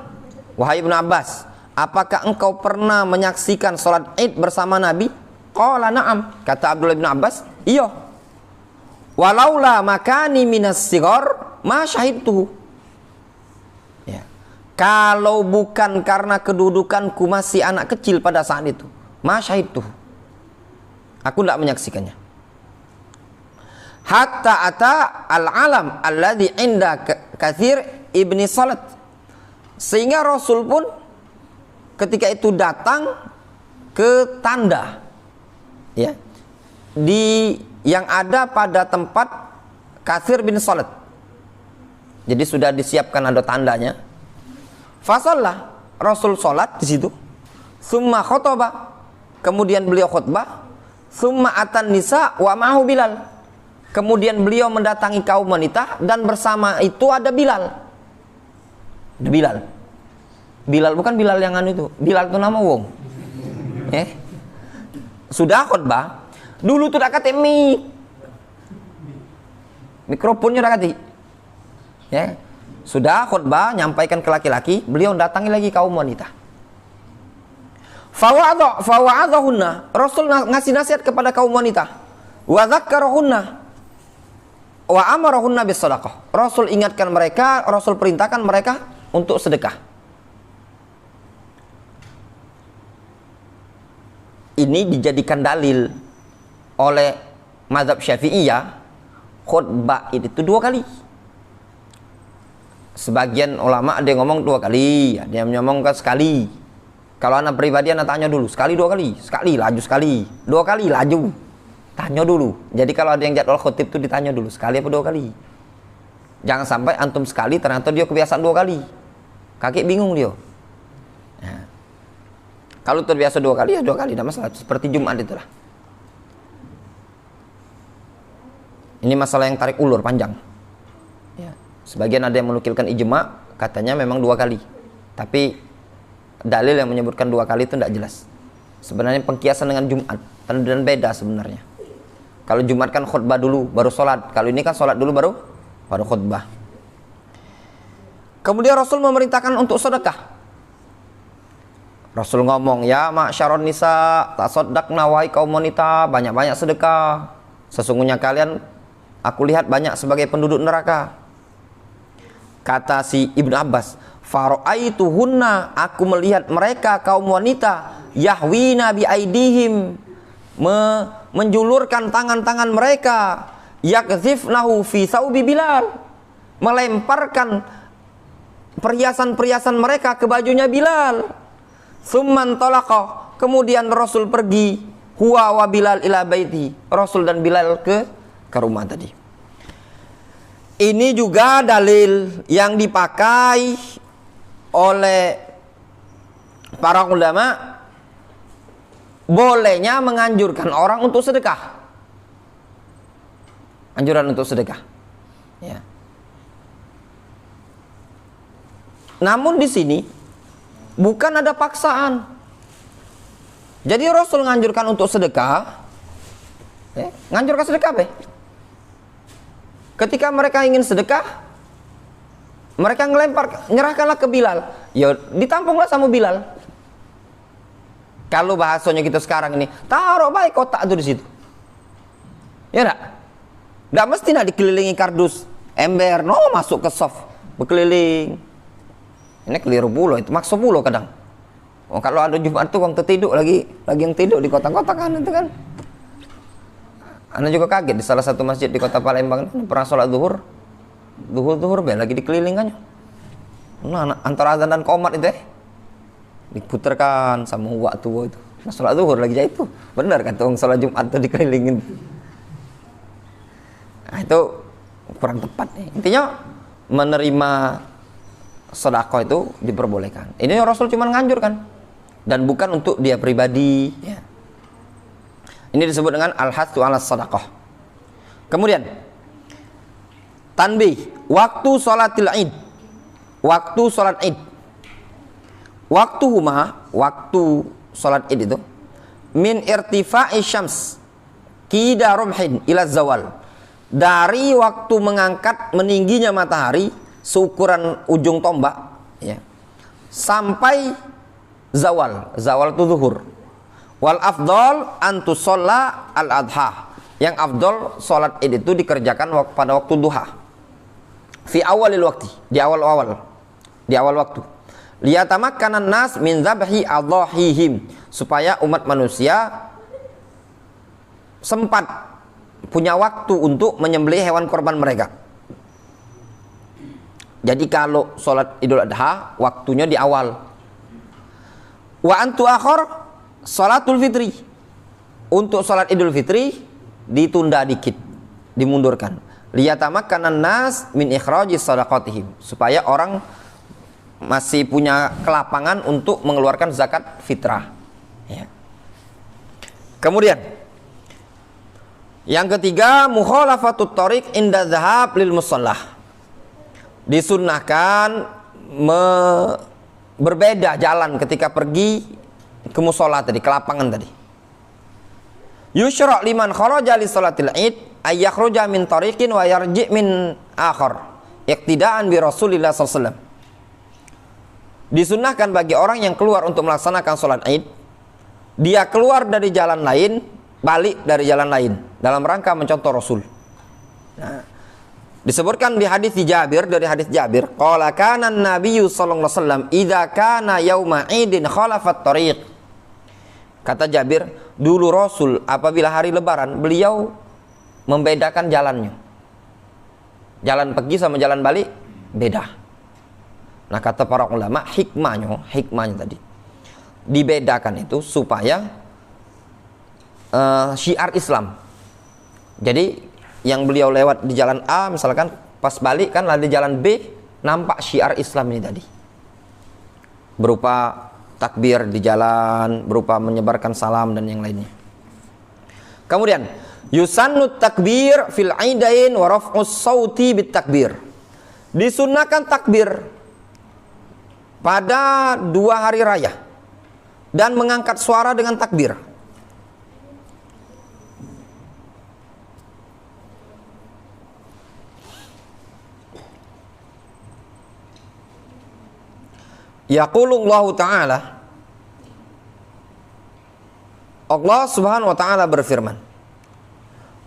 Wahai Ibnu Abbas, apakah engkau pernah menyaksikan salat Id bersama Nabi? Qala na'am, kata Abdullah bin Abbas, iya. Walaula makani minas sigar ma syahidtuhu. Ya. Kalau bukan karena kedudukanku masih anak kecil pada saat itu, ma syahidtuhu, aku tidak menyaksikannya. Hatta ata al-alam alladhi inda Katsir ibni Salat, sehingga Rasul pun ketika itu datang ke tanda, ya, yang ada pada tempat Katsir bin Salat. Jadi sudah disiapkan ada tandanya. Fasallah, Rasul salat di situ. Summa khotbah, kemudian beliau khutbah. Summa atan nisa wa ma'hu Bilal. Kemudian beliau mendatangi kaum wanita dan bersama itu ada Bilal. Bilal. Bilal bukan Bilal yang anu itu. Bilal itu nama wong. Sudah khutbah. Dulu tuh dak kate mikrofonnya dak kate. Ya. Sudah khutbah nyampaikan ke laki-laki, beliau datangi lagi kaum wanita. Fawa'adhahunna, Rasul ngasih nasihat kepada kaum wanita. Wa dzakkarahunna wa amarahunna bis shadaqah. Rasul ingatkan mereka, Rasul perintahkan mereka untuk sedekah. Ini dijadikan dalil oleh mazhab Syafi'iyah, khutbah itu 2 kali. Sebagian ulama ada yang ngomong 2 kali, ada yang ngomong sekali. Kalau anak pribadi anak tanya dulu, sekali 2 kali, sekali laju sekali, 2 kali laju, tanya dulu. Jadi kalau ada yang jadwal khutib itu ditanya dulu, sekali apa 2 kali. Jangan sampai antum sekali ternyata dia kebiasaan 2 kali, kakek bingung dia. Nah, kalau terbiasa 2 kali ya 2 kali, tidak masalah. Seperti Jumat itulah. Ini masalah yang tarik ulur panjang. Ya. Sebagian ada yang menukilkan ijma, katanya memang 2 kali. Tapi dalil yang menyebutkan 2 kali itu tidak jelas. Sebenarnya pengkiasan dengan Jumat dan beda sebenarnya. Kalau Jumat kan khutbah dulu baru sholat. Kalau ini kan sholat dulu baru khutbah. Kemudian Rasul memerintahkan untuk sedekah. Rasul ngomong, ya ma'syaron nisa, tasaddaqna wahai kaum wanita, banyak-banyak sedekah. Sesungguhnya kalian, aku lihat banyak sebagai penduduk neraka. Kata si Ibnu Abbas, fara'aituhunna, aku melihat mereka kaum wanita yahwina bi aidihim, menjulurkan tangan-tangan mereka, yakzifnahu fi saubi Bilal, melemparkan perhiasan-perhiasan mereka ke bajunya Bilal. Summan talaqa, kemudian Rasul pergi, huwa wa Bilal ila baiti, Rasul dan Bilal ke rumah tadi. Ini juga dalil yang dipakai oleh para ulama, bolehnya menganjurkan orang untuk sedekah. Anjuran untuk sedekah. Ya. Namun di sini bukan ada paksaan. Jadi Rasul menganjurkan untuk sedekah. Nganjurkan sedekah apa? Ketika mereka ingin sedekah, mereka nyerahkanlah ke Bilal. Ya, ditampunglah sama Bilal. Kalau bahasanya kita sekarang ini, taruh baik kotak itu di situ. Ya enggak? Enggak mesti nak dikelilingi kardus, ember, masuk ke soft, berkeliling. Ini keliru pula, itu maksud pula kadang. Oh, kalau ada Jumat tuh orang tertidur lagi yang tidur di kotak-kotak kan itu kan. Anda juga kaget di salah satu masjid di kota Palembang pernah sholat zuhur lagi dikelilingannya. Nah, antara azan dan qomat itu diputarkan sama waktu itu. Nah, sholat zuhur lagi itu. Benar kan tuh sholat Jumat itu dikelilingin. Nah, itu kurang tepat nih. Intinya menerima sedekah itu diperbolehkan. Ini Rasul cuma nganjurkan dan bukan untuk dia pribadi, ya. Ini disebut dengan al-hathu 'ala shadaqah. Kemudian tanbih, waktu sholatil Id. Waktu sholat Id. Waktu sholat Id itu min irtifa'i syams qida rumhin ila zawal. Dari waktu mengangkat meningginya matahari seukuran ujung tombak, ya, sampai zawal. Zawal itu zuhur. Wal afdal antusalla al adha. Yang afdal salat Id itu dikerjakan pada waktu duha. Fi awalil waktu, di awal waktu. Liyatamakkanan nas min dzabhi adhahihim, supaya umat manusia sempat punya waktu untuk menyembelih hewan korban mereka. Jadi kalau salat Idul Adha waktunya di awal. Wa antu akhir salatul fitri. Untuk salat Idul Fitri ditunda dikit, dimundurkan. Liyatamakkanan nas min ikhrajis shadaqatihim, supaya orang masih punya kelapangan untuk mengeluarkan zakat fitrah. Ya. Kemudian yang ketiga, mukhalafatut thariq inda dzahab lil mushallah. Disunnahkan berbeda jalan ketika pergi ke mushola tadi, ke lapangan tadi. Yushra' liman kharaja li sholatil id ay yakhruja min tariqin wa yarji' min akhar iqtidaan bi Rasulillah sallallahu alaihi wasallam. Disunnahkan bagi orang yang keluar untuk melaksanakan sholat id, dia keluar dari jalan lain, balik dari jalan lain dalam rangka mencontoh Rasul. Nah, disebutkan di hadis Jabir, dari hadis Jabir, qala kana an-nabiyyu sallallahu alaihi wasallam idza kana yauma idin khalafat tariq. Kata Jabir, dulu Rasul apabila hari lebaran beliau membedakan jalannya. Jalan pergi sama jalan balik beda. Nah, kata para ulama, hikmahnya tadi dibedakan itu supaya syiar Islam. Jadi yang beliau lewat di jalan A, misalkan pas balik kan ada di jalan B, nampak syiar Islam ini tadi, berupa takbir di jalan, berupa menyebarkan salam dan yang lainnya. Kemudian yusannut takbir fil aidain wa raf'us sauti bit takbir. Disunnahkan takbir pada 2 hari raya dan mengangkat suara dengan takbir. Yaqulullahu ta'ala, Allah subhanahu wa ta'ala berfirman,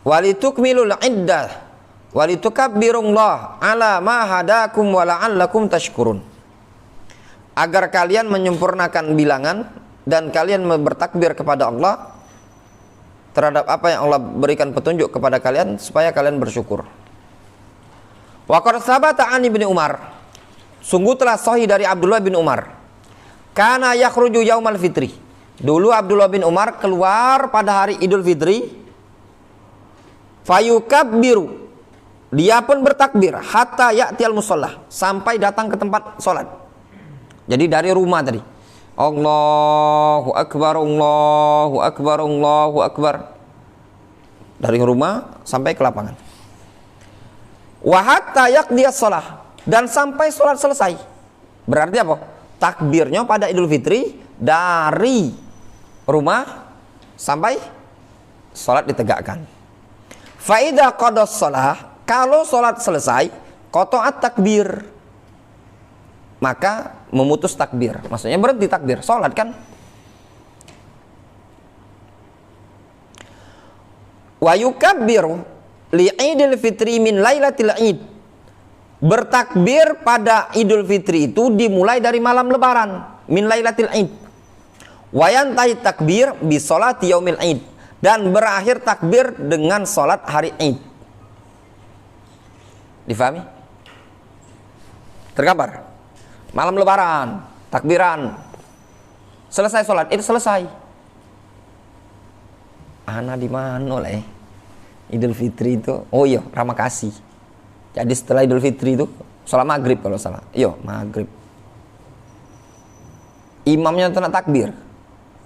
walitukmilul iddah walitukabbirullaha ala ma hadakum wa la'allakum tashkurun. Agar kalian menyempurnakan bilangan dan kalian bertakbir kepada Allah terhadap apa yang Allah berikan petunjuk kepada kalian supaya kalian bersyukur. Wa qad tsabata an Ibnu Umar, sungguh telah sahih dari Abdullah bin Umar, kana yakhruju yaumal fitri. Dulu Abdullah bin Umar keluar pada hari Idul Fitri, fayukabbiru, dia pun bertakbir, hatta ya'tiyal mushallah, sampai datang ke tempat sholat. Jadi dari rumah tadi, Allahu Akbar, Allahu Akbar, Allahu Akbar, dari rumah sampai ke lapangan. Wa hatta yaqdiyas shalah, dan sampai sholat selesai. Berarti apa? Takbirnya pada Idul Fitri dari rumah sampai sholat ditegakkan. Faida qadas sholah, kalau sholat selesai, qata'at takbir, maka memutus takbir. Maksudnya berhenti takbir, sholat kan. Wa yukabbiru li'idil fitri min lailatil id. Bertakbir pada Idul Fitri itu dimulai dari malam lebaran, min lailatil id. Wa yantahi takbir bi sholati yaumil id, dan berakhir takbir dengan sholat hari id. Difahami? Tergambar? Malam lebaran, takbiran, selesai sholat id, selesai. Ana di mana oleh Idul Fitri itu? Oh iya, Ramakasih. Jadi setelah Idul Fitri itu sholat maghrib kalau salah. Iya, maghrib. Imamnya itu nak takbir.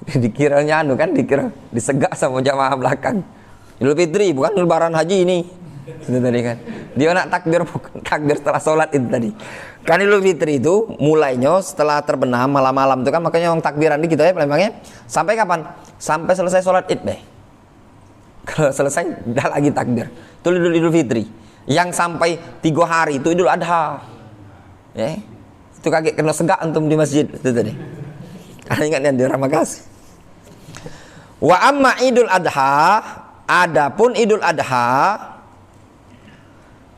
Dikiranya kan, dikira disegak sama jamaah belakang. Idul Fitri bukan lebaran haji ini. Itu tadi kan. Dia nak takbir, bukan takbir setelah sholat itu tadi. Kan Idul Fitri itu mulainya setelah terbenam malam-malam itu kan, makanya yang takbiran di kita ya memangnya sampai kapan? Sampai selesai sholat id deh. Kalau selesai dah lagi takbir. Itu Idul Fitri. Yang sampai 3 hari itu Idul Adha. Ya. Itu kaget kena segak antum di masjid itu tadi. Kan ingat yang di Ramakasih. Wa amma Idul Adha, adapun Idul Adha,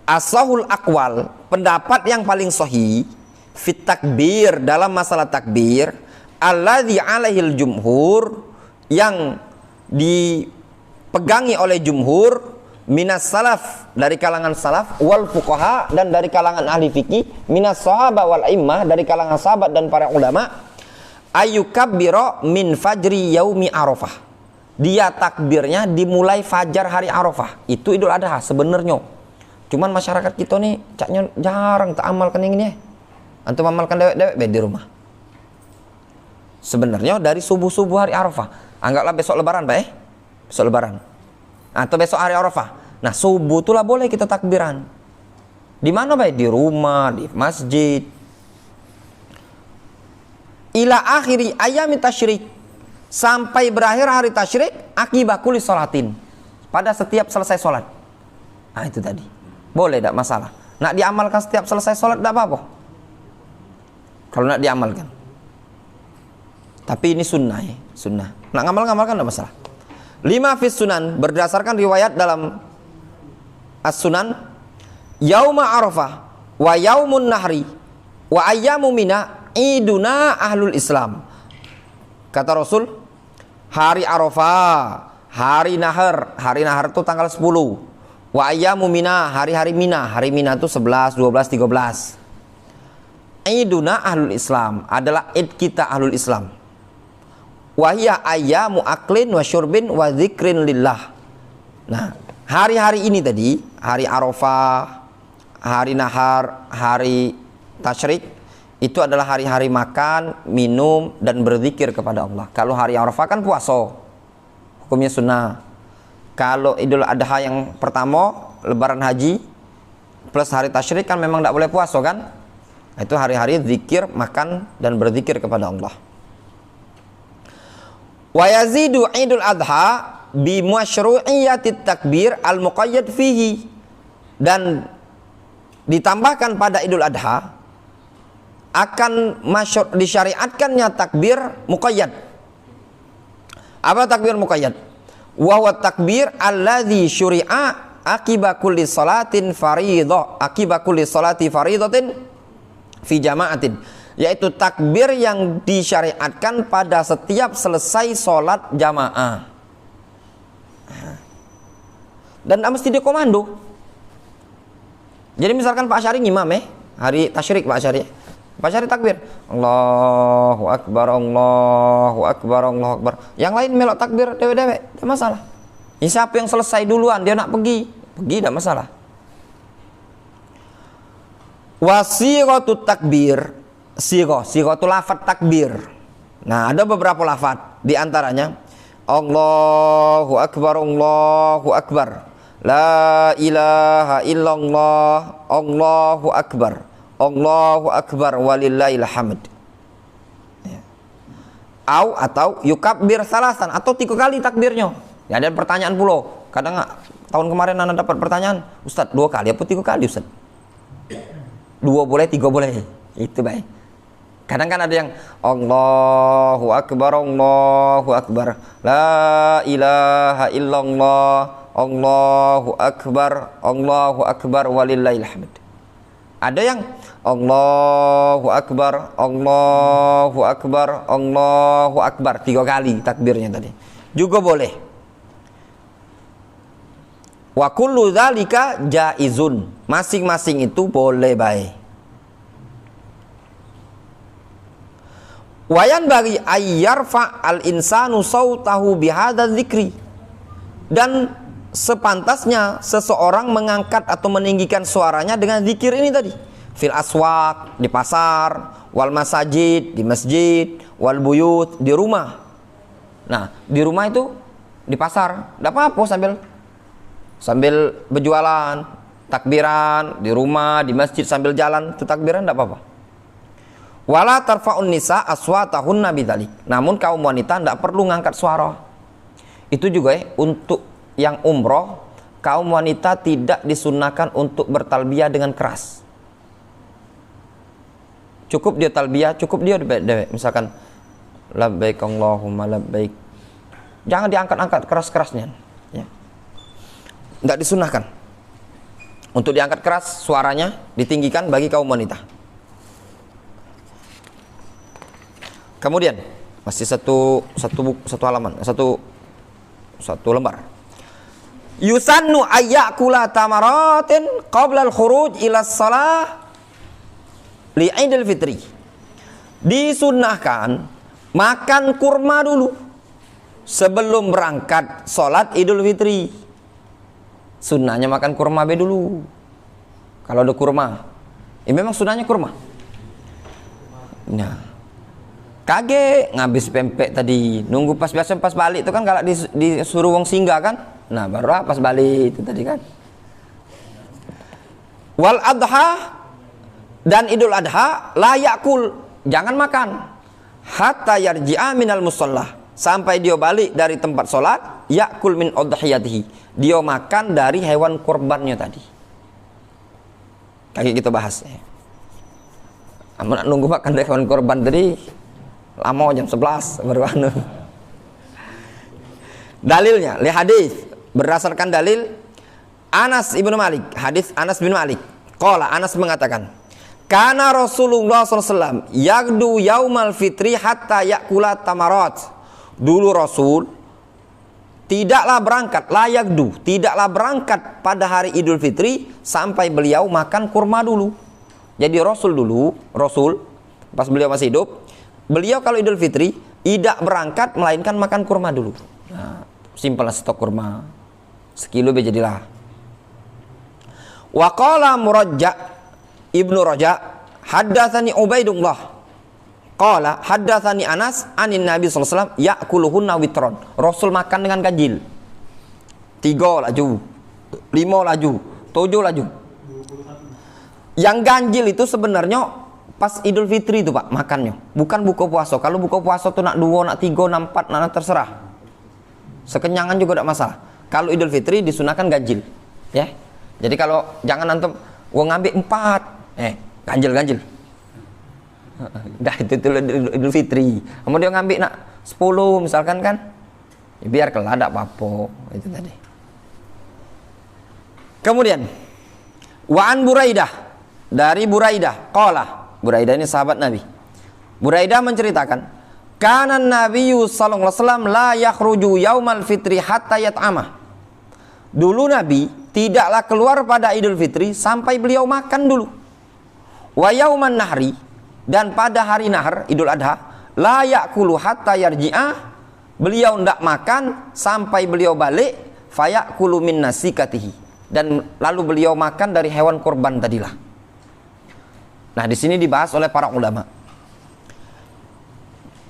asahul aqwal, pendapat yang paling sahih fit takbir, dalam masalah takbir, alladzi alaihil jumhur, yang dipegangi oleh jumhur, minas salaf, dari kalangan salaf, wal fuqaha, dan dari kalangan ahli fikih, minas sahabat wal immah, dari kalangan sahabat dan para ulama, ayyukabbira min fajri yaumi arafah, dia takbirnya dimulai fajar hari Arafah. Itu Idul Adha sebenarnya. Cuman masyarakat kita nih caknya jarang tak amalkan yang ini. Antum amalkan dewek-dewek di rumah. Sebenarnya dari subuh-subuh hari Arafah. Anggaplah besok lebaran, Pak. Besok lebaran. Atau besok hari Arafah. Nah, subuh itulah boleh kita takbiran. Di mana, Pak? Di rumah, di masjid. Ila akhiri ayami tasyrik. Sampai berakhir hari tasyrik akibah kulli sholatin. Pada setiap selesai sholat. Nah, itu tadi. Boleh, tidak masalah. Nak diamalkan setiap selesai sholat, tidak apa-apa. Kalau nak diamalkan. Tapi ini sunnah ya. Sunnah. Nak ngamalkan tidak masalah. 5 fis sunan. Berdasarkan riwayat dalam as-sunan. Yauma Arafah. Wa yaumun nahri. Wa ayyamu mina. Iduna ahlul Islam. Kata Rasul, hari Arafah, hari Nahar itu tanggal 10. Wa ayyamu mina, hari-hari Mina. Hari Mina itu 11, 12, 13. Iduna ahlul Islam adalah id kita ahlul Islam. Wa hiya ayyamu aklin wa syurbin wa dzikrin lillah. Nah, hari-hari ini tadi, hari Arafah, hari Nahar, hari Tasyrik, itu adalah hari-hari makan, minum, dan berzikir kepada Allah. Kalau hari Arafah kan puasa, hukumnya sunnah. Kalau Idul Adha yang pertama, Lebaran Haji, plus hari Tasyrik kan memang tidak boleh puasa kan? Itu hari-hari zikir, makan, dan berzikir kepada Allah. Wa yazidu Idul Adha bi masyru'iyatit takbir al-muqayyad fihi. Dan ditambahkan pada Idul Adha akan disyariatkannya takbir muqayyad. Apa takbir muqayyad? Wa huwa takbir alladzi syuri'a akiba kulli salatin fardhah, akiba kulli salati fardhatin fi jama'atin, yaitu takbir yang disyariatkan pada setiap selesai sholat jamaah. Dan mesti dikomando. Jadi misalkan Pak Syari ngimam hari tasyrik Pak Syari. Pak Syari takbir, Allahu Akbar, Allahu Akbar, Allahu Akbar. Yang lain melok takbir dewe-dewe, tidak masalah. Ini siapa yang selesai duluan, dia nak pergi, tidak masalah. Wasighatu takbir, sighah itu lafaz takbir. Nah, ada beberapa lafaz, di antaranya Allahu Akbar, Allahu Akbar, la ilaha illallah, Allahu Akbar, Allahu Akbar walillahil hamd. Ya. Atau yukabbir salasan, atau 3 kali takbirnya. Ya, ada pertanyaan pula. Kadang tahun kemarin anak dapat pertanyaan, Ustaz 2 kali apa 3 kali Ustaz? 2 boleh, 3 boleh. Itu baik. Kadang kan ada yang Allahu Akbar, Allahu Akbar, la ilaha illallah, Allahu Akbar walillahil hamd. Ada yang Allahu Akbar, Allahu Akbar, Allahu Akbar 3 kali takbirnya tadi. Juga boleh. Wa kullu dzalika jaizun. Masing-masing itu boleh baik. Wayan bagi ayyarfa al-insanu sautahu bihadza dzikri. Dan sepantasnya seseorang mengangkat atau meninggikan suaranya dengan zikir ini tadi. Fil aswaq, di pasar, wal masajid, di masjid, wal buyut, di rumah. Nah, di rumah itu di pasar, tidak apa-apa sambil berjualan, takbiran, di rumah, di masjid sambil jalan, itu takbiran tidak apa-apa. Wala tarfa'un nisa aswatahunna bidzalik. Namun kaum wanita tidak perlu ngangkat suara. Itu juga untuk yang umroh, kaum wanita tidak disunahkan untuk bertalbiyah dengan keras. Cukup dia talbiyah, cukup dia dewek. Misalkan labbaik Allahumma labbaik. Jangan diangkat-angkat keras-kerasnya. Ya. Tidak disunahkan. Untuk diangkat keras suaranya ditinggikan bagi kaum wanita. Kemudian masih satu halaman, satu lembar. Yusannu ayyakula tamaratin qabla al-khuruj ila shalah li Idul Fitri. Disunnahkan makan kurma dulu sebelum berangkat sholat Idul Fitri. Sunnahnya makan kurma be dulu. Kalau ada kurma, memang sunnahnya kurma. Nah, kage ngabis pempek tadi, nunggu pas biasa pas balik itu kan kalau disuruh wong singgah kan. Nah, baru pas balik itu tadi kan. Wal adha dan Idul Adha la yakul, jangan makan hatta yarji'a minal musalla, sampai dia balik dari tempat sholat, yakul min udhiyatihi, dia makan dari hewan kurbannya tadi. Kayak kita bahas ya. Amun nunggu makan dari hewan kurban tadi lama jam 11 baru anu. Dalilnya li hadis, berdasarkan dalil Anas ibnu Malik, hadis Anas bin Malik. Qala, Anas mengatakan, kana Rasulullah SAW yagdu yaumal fitri hatta yakula tamarat. Dulu Rasul tidaklah berangkat, layakdu, tidaklah berangkat pada hari Idul Fitri sampai beliau makan kurma dulu. Jadi Rasul pas beliau masih hidup, beliau kalau Idul Fitri tidak berangkat melainkan makan kurma dulu. Nah, simpel stok kurma sekilo jadilah. Wa qala Murajja Ibnu Raja haddatsani Ubaidullah qala haddatsani Anas anin Nabi sallallahu alaihi wasallam ya'kuluhunna witron. Rasul makan dengan ganjil. 3 laju, 5 laju, 7 laju. Yang ganjil itu sebenarnya pas Idul Fitri itu Pak makannya, bukan buka puasa. Kalau buka puasa tuh nak 2, nak 3, nak 4, nak terserah. Sekenyangan juga tidak masalah. Kalau Idul Fitri disunahkan ganjil, ya. Jadi kalau jangan antum gua ngambil 4, ganjil. Dah itu Idul Fitri. Kemudian dia ngambil nak 10 misalkan kan, ya, biar kelak ada apa-apa itu tadi. Kemudian Wa'an Buraidah, dari Buraidah qala, Buraidah ini sahabat Nabi. Buraidah menceritakan, kana Nabiyyu sallallahu alaihi wasallam la yakhruju yaumal fitri hatta yat'ama. Dulu Nabi tidaklah keluar pada Idul Fitri sampai beliau makan dulu. Wa yauman nahri, dan pada hari nahar Idul Adha la yakulu hatta yarji'a, beliau tidak makan sampai beliau balik, fayakulu min nasikatihi, dan lalu beliau makan dari hewan kurban tadilah. Nah, di sini dibahas oleh para ulama.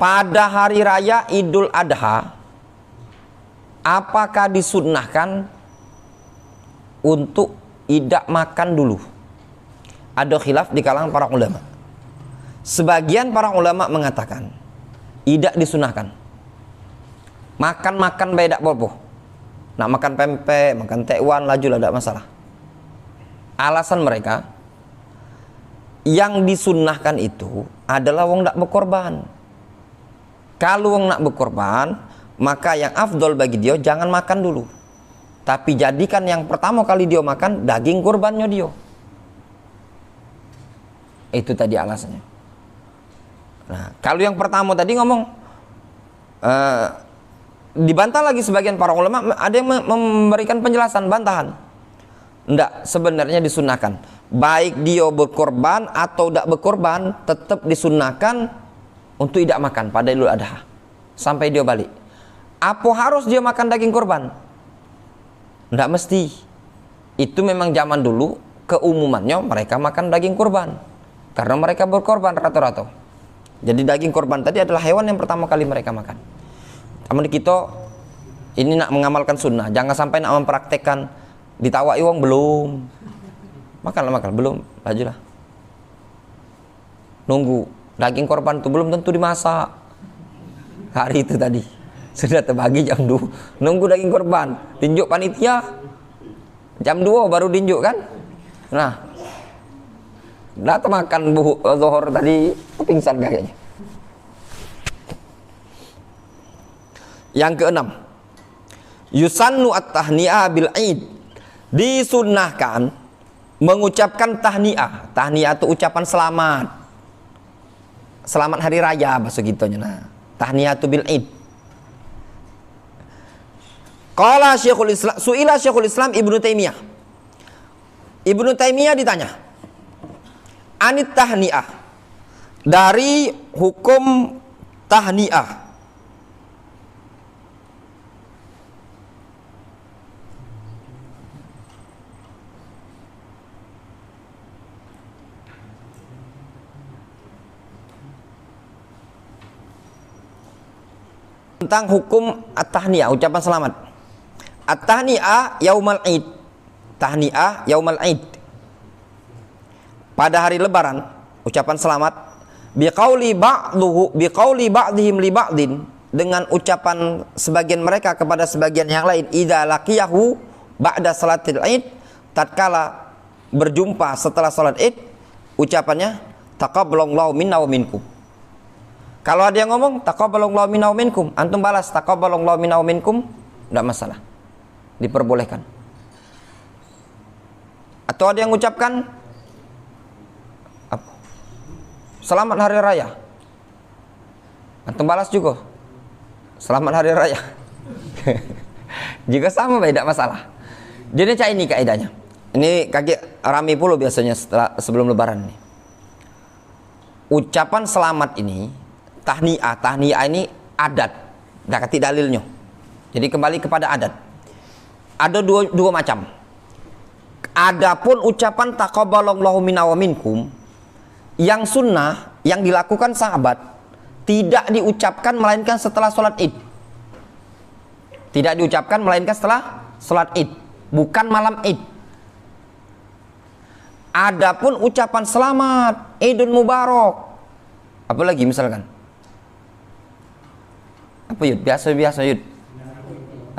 Pada hari raya Idul Adha, apakah disunnahkan untuk tidak makan dulu? Ada khilaf di kalangan para ulama. Sebagian para ulama mengatakan tidak disunahkan. Makan bedak bobo. Nak makan pempek, makan tekwan, laju lah, tidak masalah. Alasan mereka, yang disunnahkan itu adalah wong nak berkorban. Kalau wong nak berkorban, maka yang afdol bagi dia jangan makan dulu, tapi jadikan yang pertama kali dia makan daging kurbannya dia. Itu tadi alasannya. Nah, kalau yang pertama tadi ngomong, dibantah lagi sebagian para ulama, ada yang memberikan penjelasan bantahan. Enggak, sebenarnya disunahkan. Baik dia berkorban atau tidak berkorban, tetap disunahkan untuk tidak makan pada Idul Adha sampai dia balik. Apa harus dia makan daging korban? Tidak mesti. Itu memang zaman dulu keumumannya mereka makan daging korban karena mereka berkorban rata-rata. Jadi daging korban tadi adalah hewan yang pertama kali mereka makan. Namun kita ini nak mengamalkan sunnah, jangan sampai nak mempraktekkan ditawai wong belum makan belum, lajulah nunggu daging korban itu belum tentu dimasak hari itu tadi, sudah terbagi jam 2, nunggu daging korban tinjuk panitia jam 2 baru tinjuk kan. Nah, datang makan zuhur tadi pingsan kayaknya. Yang keenam, yusannu at-tahni'ah bil Id, disunnahkan mengucapkan tahni'ah. Tahni'ah itu ucapan selamat hari raya bahasa gitunya. Nah, tahniyatu bil Id. Qala Syekhul Islam, su'ila Syekhul Islam Ibnu Taimiyah. Ibnu Taimiyah ditanya, anit tahni'ah, dari hukum tahni'ah. tentang hukum at-tahniah, ucapan selamat. At-tahniah yaumal id. Tahniah yaumal id. Pada hari lebaran, ucapan selamat biqauli ba'dihim li ba'din, dengan ucapan sebagian mereka kepada sebagian yang lain, idza laqiyahu ba'da salatil id, tatkala berjumpa setelah salat id, ucapannya taqabbalallahu minna wa minkum. Kalau ada yang ngomong taqabbalallahu minna wa minkum, antum balas taqabbalallahu minna wa minkum, enggak masalah. Diperbolehkan. Atau ada yang mengucapkan apa? Selamat hari raya. Antum balas juga. Selamat hari raya. Juga sama, tidak masalah. Jadi cak ini kaidahnya. Ini kaki rame puluh biasanya sebelum lebaran nih. Ucapan selamat ini tahniah ini adat, dakati dalilnya. Jadi kembali kepada adat. Ada dua macam. Adapun ucapan taqabbalallahu minna wa minkum yang sunnah, yang dilakukan sahabat, tidak diucapkan melainkan setelah sholat id. Tidak diucapkan melainkan setelah sholat id, bukan malam id. Adapun ucapan selamat Idul Mubarak, apalagi misalkan apa yud? Biasa yud.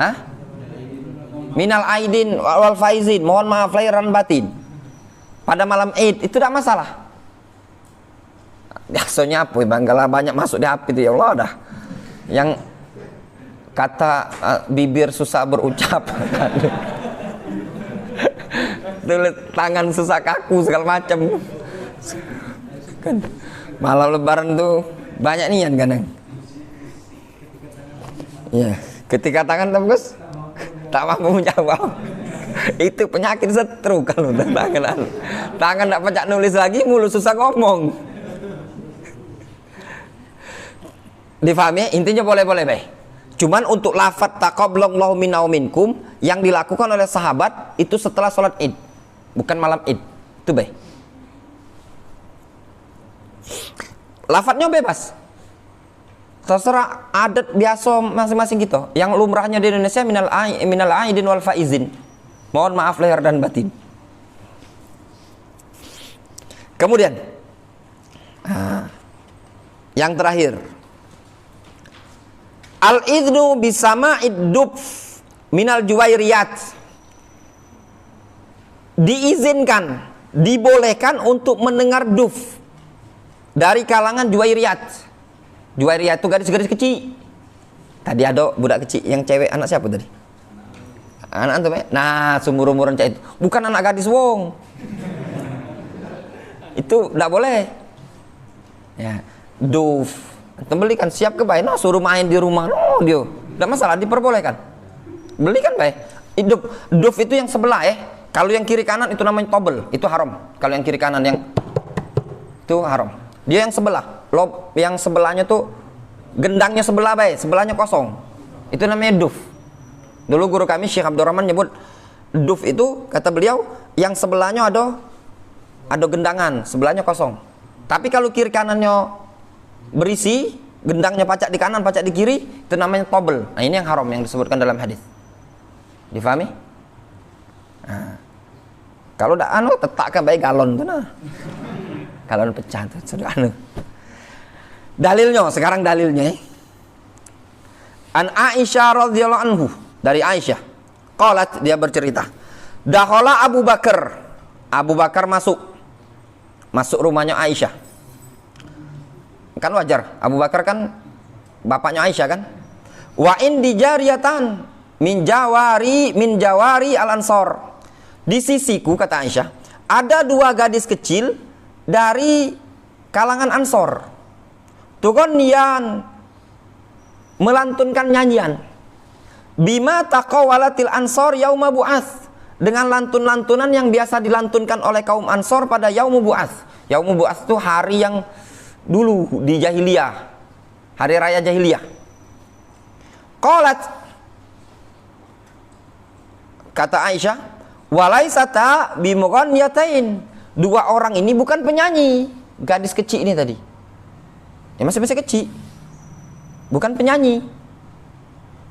Hah? Minal aidin wal faizin, mohon maaf lahir dan batin. Pada malam Id itu tidak masalah. Biasanya apa? Banggalah banyak masuk di HP itu, ya Allah dah. Yang kata bibir susah berucap. Tulis tangan susah kaku segala macam. Kan malam lebaran tuh banyak nian kadang. Ya, ketika tangan tembus tak mampu menjawab. Itu penyakit setru kalau udah tangan tak pecah nulis lagi, mulut susah ngomong. Difahami? Intinya boleh-boleh baik. Cuman untuk lafaz taqabbalallahu minna wa minkum yang dilakukan oleh sahabat itu setelah sholat id, bukan malam id. Itu baik. Lafadznya bebas. Terserah adat biasa masing-masing gitu. Yang lumrahnya di Indonesia minal aidin wal faizin. Mohon maaf lahir dan batin. Kemudian yang terakhir, al-idnu bisama'id duf minal juwairiyat. Diizinkan, dibolehkan untuk mendengar duf dari kalangan juwairiyat. Juwairiyah itu gadis-gadis kecil. Tadi ada budak kecil yang cewek, anak siapa tadi? Anak antum ya? Nah, sumur-umuran cak itu. Bukan anak gadis wong. Itu enggak boleh. Ya, duf. Antum belikan, siap ke baik. Nah, suruh main di rumah. Oh, dia. Enggak masalah, diperbolehkan. Belikan baik. Duf itu yang sebelah ya. Kalau yang kiri kanan itu namanya tobel, itu haram. Kalau yang kiri kanan yang itu haram. Dia yang sebelah. Yang sebelahnya tuh gendangnya sebelah baik, sebelahnya kosong. Itu namanya duf. Dulu guru kami Syekh Abdurrahman nyebut duf itu, kata beliau, yang sebelahnya ada gendangan, sebelahnya kosong. Tapi kalau kiri kanannya berisi, gendangnya pacak di kanan, pacak di kiri, itu namanya tobel. Nah, ini yang haram yang disebutkan dalam hadis. Difahami? Nah, kalau udah tetakkan baik galon tuh nah. Galon pecah tuh sudah Dalilnya, sekarang dalilnya. An Aisyah radhiyallahu anhu, dari Aisyah. Qalat, dia bercerita. Dakhala Abu Bakar. Abu Bakar masuk rumahnya Aisyah. Kan wajar, Abu Bakar kan bapaknya Aisyah kan. Wa indi jariyatan min jawari al-ansor. Di sisiku, kata Aisyah, ada dua gadis kecil dari kalangan Ansor. Tughniyan, melantunkan nyanyian. Bima taqawalatil ansor yauma bu'ats, dengan lantun-lantunan yang biasa dilantunkan oleh kaum Ansor pada yaumul bu'ats. Yaumul bu'ats itu hari yang dulu di jahiliyah, hari raya jahiliyah. Qalat, kata Aisyah, walaisata bimughanniyatain, dua orang ini bukan penyanyi, gadis kecil ini tadi. Ya masih kecil, bukan penyanyi.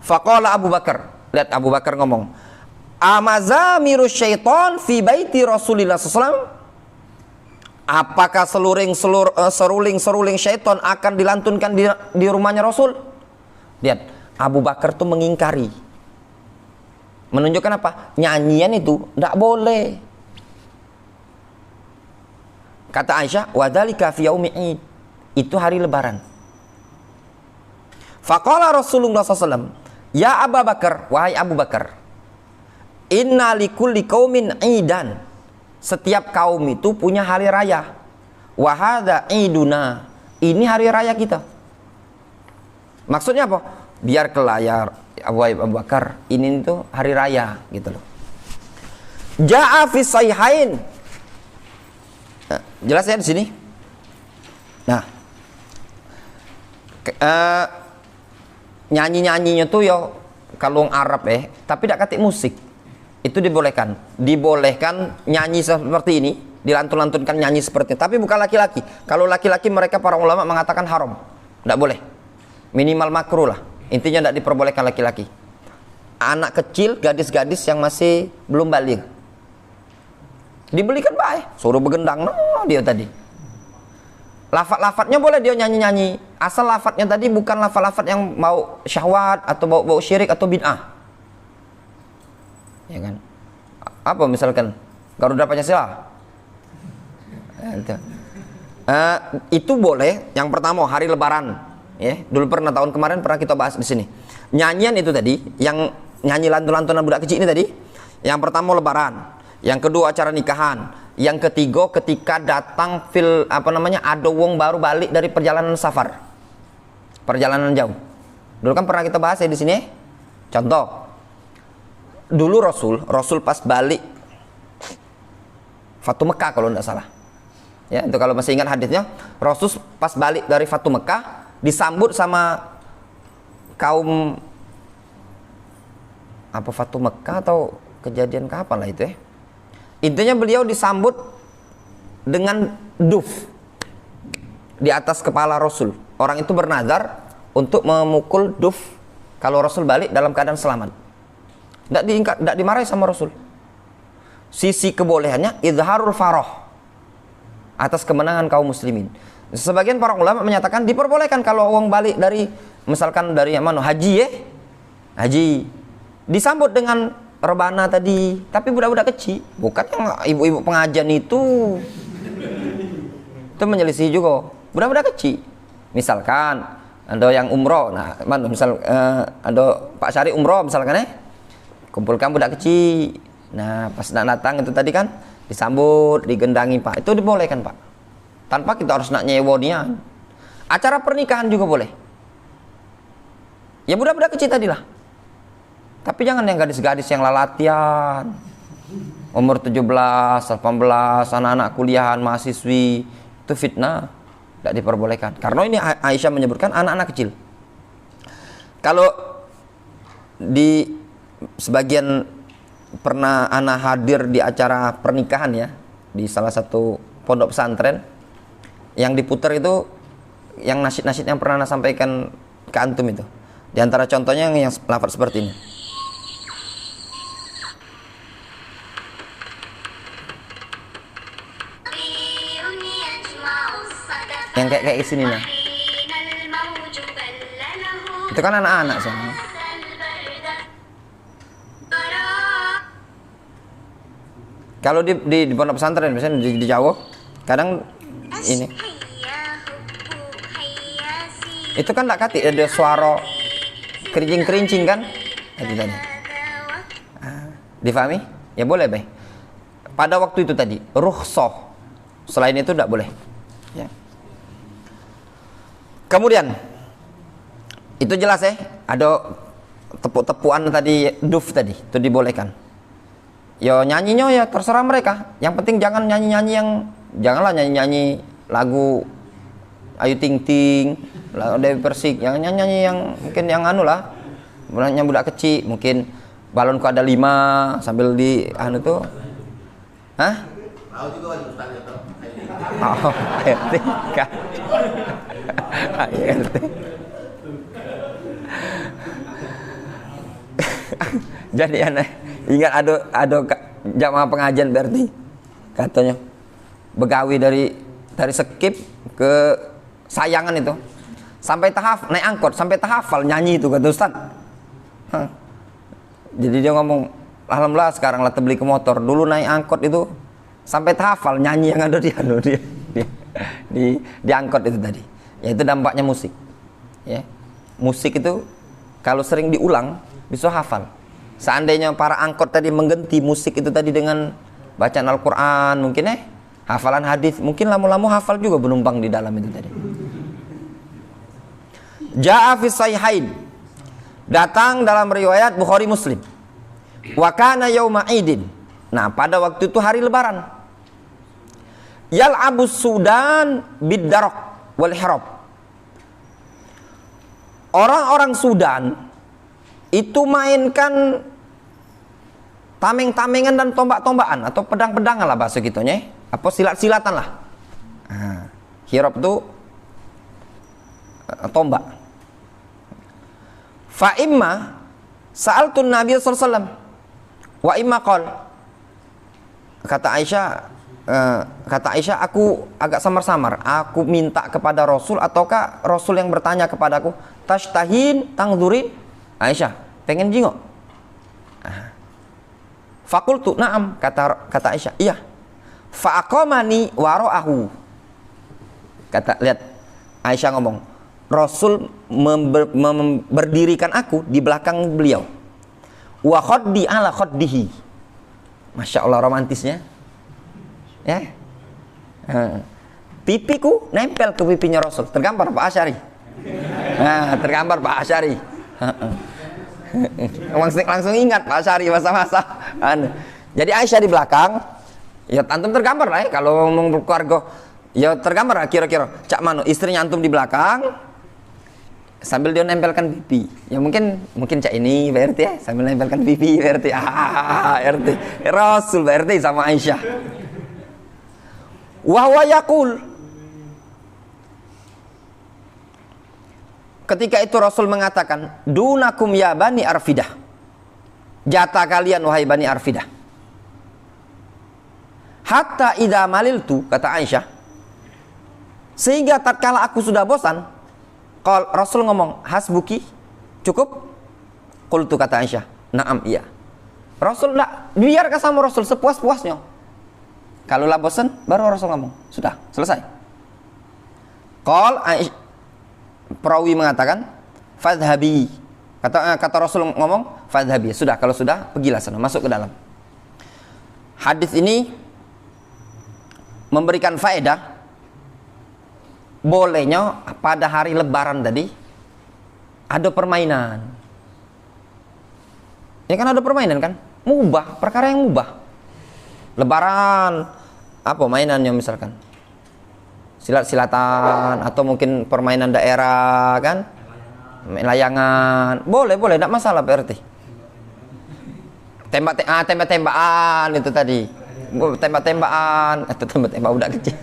Faqala Abu Bakar. Lihat Abu Bakar ngomong, amazamiru syaiton fi baiti Rasulillah SAW. Apakah seruling syaiton akan dilantunkan di rumahnya Rasul? Lihat, Abu Bakar tuh mengingkari. Menunjukkan apa? Nyanyian itu tidak boleh. Kata Aisyah, wadzalika fi yaumi Id. Itu hari lebaran. Faqala Rasulullah SAW, ya Abu Bakar, wahai Abu Bakar, inna likulli qaumin idan. Setiap kaum itu punya hari raya. Wa hadza iduna. Ini hari raya kita. Maksudnya apa? Biar ke layar Abu Bakar, ini itu hari raya gitu loh. Ja'a fi sahihain. Nah, jelas ya di sini. Nah, nyanyi-nyanyinya tuh ya kalung Arab tapi tidak katik musik. Itu dibolehkan. Dibolehkan nyanyi seperti ini, dilantun-lantunkan nyanyi seperti ini. Tapi bukan laki-laki. Kalau laki-laki mereka para ulama mengatakan haram. Tidak boleh. Minimal makruh lah. Intinya tidak diperbolehkan laki-laki. Anak kecil, gadis-gadis yang masih belum balik. Dibelikan baik. Suruh begendang dia tadi. Lafat-lafatnya boleh dia nyanyi-nyanyi. Asal lafatnya tadi bukan lafat-lafat yang mau syahwat atau bau syirik atau bid'ah. Ya kan? Apa misalkan Garuda Pancasila? Itu boleh. Yang pertama hari lebaran. Ya, dulu tahun kemarin pernah kita bahas di sini. Nyanyian itu tadi, yang nyanyi lantun-lantunan budak kecil ini tadi. Yang pertama lebaran. Yang kedua acara nikahan. Yang ketiga ketika datang ada wong baru balik dari perjalanan safar. Perjalanan jauh. Dulu kan pernah kita bahas ya di sini. Contoh. Dulu Rasul pas balik Fatu Mekah kalau tidak salah. Ya, itu kalau masih ingat hadisnya, Rasul pas balik dari Fatu Mekah disambut sama kaum apa Fatu Mekah atau kejadian kapan lah itu ya. Intinya beliau disambut dengan duf di atas kepala Rasul. Orang itu bernazar untuk memukul duf kalau Rasul balik dalam keadaan selamat. Tidak dimarahi sama Rasul. Sisi kebolehannya izharul farah atas kemenangan kaum muslimin. Sebagian para ulama menyatakan diperbolehkan kalau orang balik dari misalkan dari haji haji disambut dengan rebana tadi, tapi budak-budak kecil, bukan yang ibu-ibu pengajian itu menyelisih juga. Budak-budak kecil. Misalkan ada yang umroh, ada Pak Syari umroh misalkan kumpulkan budak kecil. Nah, pas datang itu tadi kan disambut, digendangi Pak. Itu dibolehkan Pak. Tanpa kita harus nak nyewa dia. Acara pernikahan juga boleh. Ya budak-budak kecil tadilah. Tapi jangan yang gadis-gadis yang lalatian. Umur 17, 18, anak-anak kuliahan, mahasiswi. Itu fitnah. Tidak diperbolehkan. Karena ini Aisyah menyebutkan anak-anak kecil. Kalau di sebagian pernah anak hadir di acara pernikahan ya di salah satu pondok pesantren, yang diputar itu yang nasyid-nasyid yang pernah sampaikan ke antum itu. Di antara contohnya yang lafaz seperti ini. Yang kayak sini nah. Itu kan anak-anak soalnya. Kalau di pondok pesantren misalnya di Jawa, kadang ini itu kan tak kati ada suara kerincing kan? Itu tadi. Difahami? Ya boleh, Beh. Pada waktu itu tadi, rukhsah. Selain itu tidak boleh. Ya. Kemudian itu jelas ya, ada tepuk-tepukan tadi, duf tadi, itu dibolehkan. Ya nyanyinya ya terserah mereka. Yang penting jangan janganlah nyanyi lagu Ayu Ting Ting, Dewi Persik, yang nyanyi yang mungkin yang lah, yang budak kecil, mungkin balonku ada 5 sambil di tuh. Hah? Tahu juga wajib ustaz itu. Oh, RT kan. RT. Jadi aneh. Ingat ada jamaah pengajian berarti katanya begawi dari Skip ke Sayangan itu sampai tahaf naik angkot sampai tahafal nyanyi itu kata Ustaz. Jadi dia ngomong alhamdulillah sekarang lah beli ke motor, dulu naik angkot itu sampai tahafal nyanyi yang ada di angkot itu tadi. Ya itu dampaknya musik. Ya. Musik itu kalau sering diulang bisa hafal. Seandainya para angkot tadi mengganti musik itu tadi dengan bacaan Al-Quran, mungkin hafalan hadis, mungkin lama-lama hafal juga penumpang di dalam itu tadi. Ja'a fi sahihain, datang dalam riwayat Bukhari Muslim. Wa kana yauma idin. Nah, pada waktu itu hari lebaran. Yal'abus Sudan bid-daraq wal hirab. Orang-orang Sudan itu mainkan tameng-tamengan dan tombak-tombakan atau pedang-pedangan lah bahasa gitunya, apa silat-silatan lah. Hirab itu tombak. Fa imma sa'altun Nabi sallallahu alaihi wasallam wa imma qol. Kata Aisyah, aku agak samar-samar, aku minta kepada Rasul ataukah Rasul yang bertanya kepadaku, tashtahin tangzurin? Aisyah, pengen jingok? Fakultu na'am, kata Aisyah, iya. Fa'aqamani wara'ahu. Lihat Aisyah ngomong, Rasul berdirikan aku di belakang beliau. Wa khaddi ala khaddihi. Masya Allah romantisnya. Ya. Pipiku nempel ke pipinya Rasul. Tergambar Pak Asy'ari. Nah, tergambar Pak Asy'ari. Langsung ingat Pak Asy'ari masa-masa. Jadi Aisyah di belakang. Ya antum tergambar lah ya kalau ngomong keluarga. Ya tergambar lah kira-kira. Cak Manu istrinya antum di belakang sambil dia nempelkan pipi. Ya mungkin Cak ini Pak RT ya sambil nempelkan pipi Pak RT. RT. Rasul Pak RT sama Aisyah. Wa huwa yaqul. Ketika itu Rasul mengatakan, "Dunakum ya Bani Arfidah." Jatah kalian wahai Bani Arfidah. Hatta idza maliltu, kata Aisyah. Sehingga tatkala aku sudah bosan, Rasul ngomong, "Hasbuki?" Cukup? Qultu, kata Aisyah, "Na'am, iya." Rasul enggak, biarkan sama Rasul sepuas-puasnya. Kalau lah bosan, baru Rasul ngomong, sudah, selesai. Perawi mengatakan, "Fadhhabi." Kata Rasul ngomong, "Fadhhabi." Sudah, kalau sudah, pergilah sana, masuk ke dalam. Hadis ini memberikan faedah bolehnya pada hari lebaran tadi ada permainan. Ya kan ada permainan kan? Mubah, perkara yang mubah. Lebaran, apa mainannya misalkan? Silat-silatan atau mungkin permainan daerah kan? Layangan. Boleh, tidak masalah berarti. Tembak-tembakan itu tadi. Tembak-tembakan atau tembak-tembak budak kecil.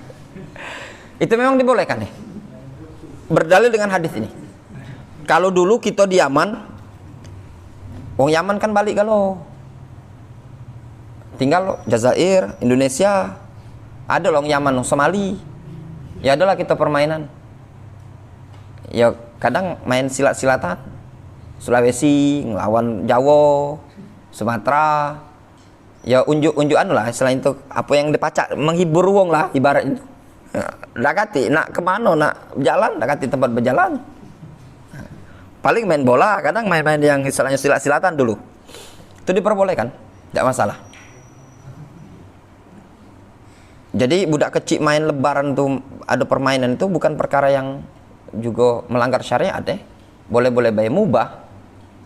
Itu memang dibolehkan nih. Berdalil dengan hadis ini. Kalau dulu kita di Yaman, wong Yaman kan balik kalau tinggal Jazair, Indonesia, ada loh Yaman, Somali. Ya adalah kita permainan. Ya kadang main silat-silatan. Sulawesi ngelawan Jawa, Sumatera. Ya unjuk-unjukan lah, selain itu apa yang dipacak menghibur wong lah ibarat itu. Dakati nak kemana, nak jalan, dakati tempat berjalan. Paling main bola, kadang main-main yang istilahnya silat-silatan dulu. Itu diperbolehkan, tidak masalah. Jadi budak kecil main lebaran tuh ada permainan itu bukan perkara yang juga melanggar syariat deh. Boleh-boleh baik mubah.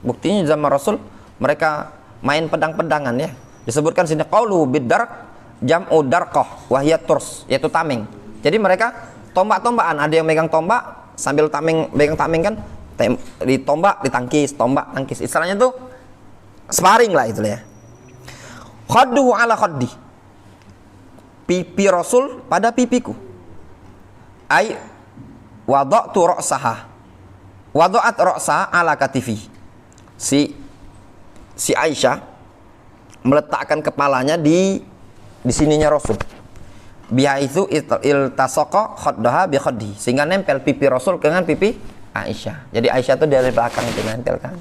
Buktinya zaman Rasul mereka main pedang-pedangan ya. Disebutkan sini qaulu bid-darq jam'u darqah wa hiya turs, yaitu tameng. Jadi mereka tombak-tombakan, ada yang megang tombak sambil megang tameng kan, ditombak, ditangkis, tombak, tangkis. Istilahnya tuh sparring lah itu ya. Khaddu ala khaddi. Pipi Rasul pada pipiku. Ai wada'tu ra'saha. Wada'at ra'saha ala katifi. Si si Aisyah meletakkan kepalanya di sininya Rasul. Biha itu iltasaqa khaddaha bi khaddi, sehingga nempel pipi Rasul dengan pipi Aisyah. Jadi Aisyah itu dari belakang itu nempel kan.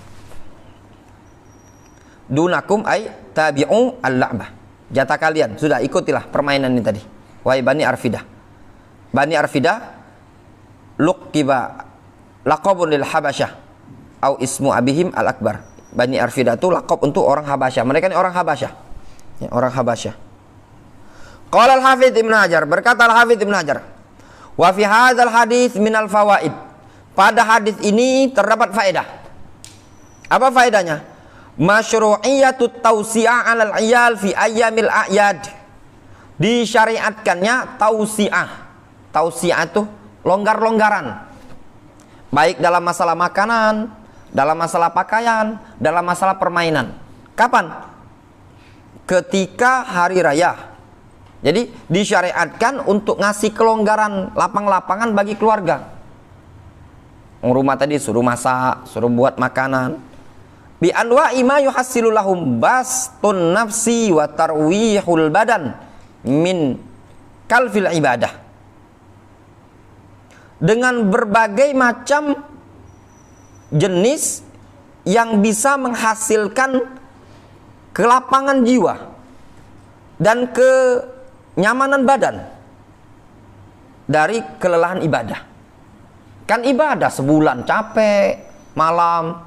Dunakum ay tabi'u al-la'bah. Jatah kalian, sudah ikutilah permainan ini tadi. Wahai Bani Arfidah. Bani Arfidah luqiba laqabun lil Habasyah au ismu abihim al-akbar. Bani Arfidah itu laqab untuk orang Habasyah. Mereka ini orang Habasyah. Ya, orang Habasyah. Qala al-Hafidz Ibnu Hajar, berkata al-Hafidz Ibnu Hajar, wa fi hadzal hadits minal fawaid. Pada hadis ini terdapat faedah. Apa faedahnya? Masyru'iyatut tausi'ah 'alal 'iyal fi ayyamil a'yad. Disyariatkannya tausi'ah. Tausi'ah itu longgar-longgaran. Baik dalam masalah makanan, dalam masalah pakaian, dalam masalah permainan. Kapan? Ketika hari raya. Jadi disyariatkan untuk ngasih kelonggaran lapang-lapangan bagi keluarga. Rumah tadi suruh masak, suruh buat makanan. Bi anwa'i ma yuhassilu lahum bastun nafsi wa tarwihul badan min kalfil ibadah. Dengan berbagai macam jenis yang bisa menghasilkan kelapangan jiwa dan kenyamanan badan dari kelelahan ibadah. Kan ibadah sebulan capek, malam,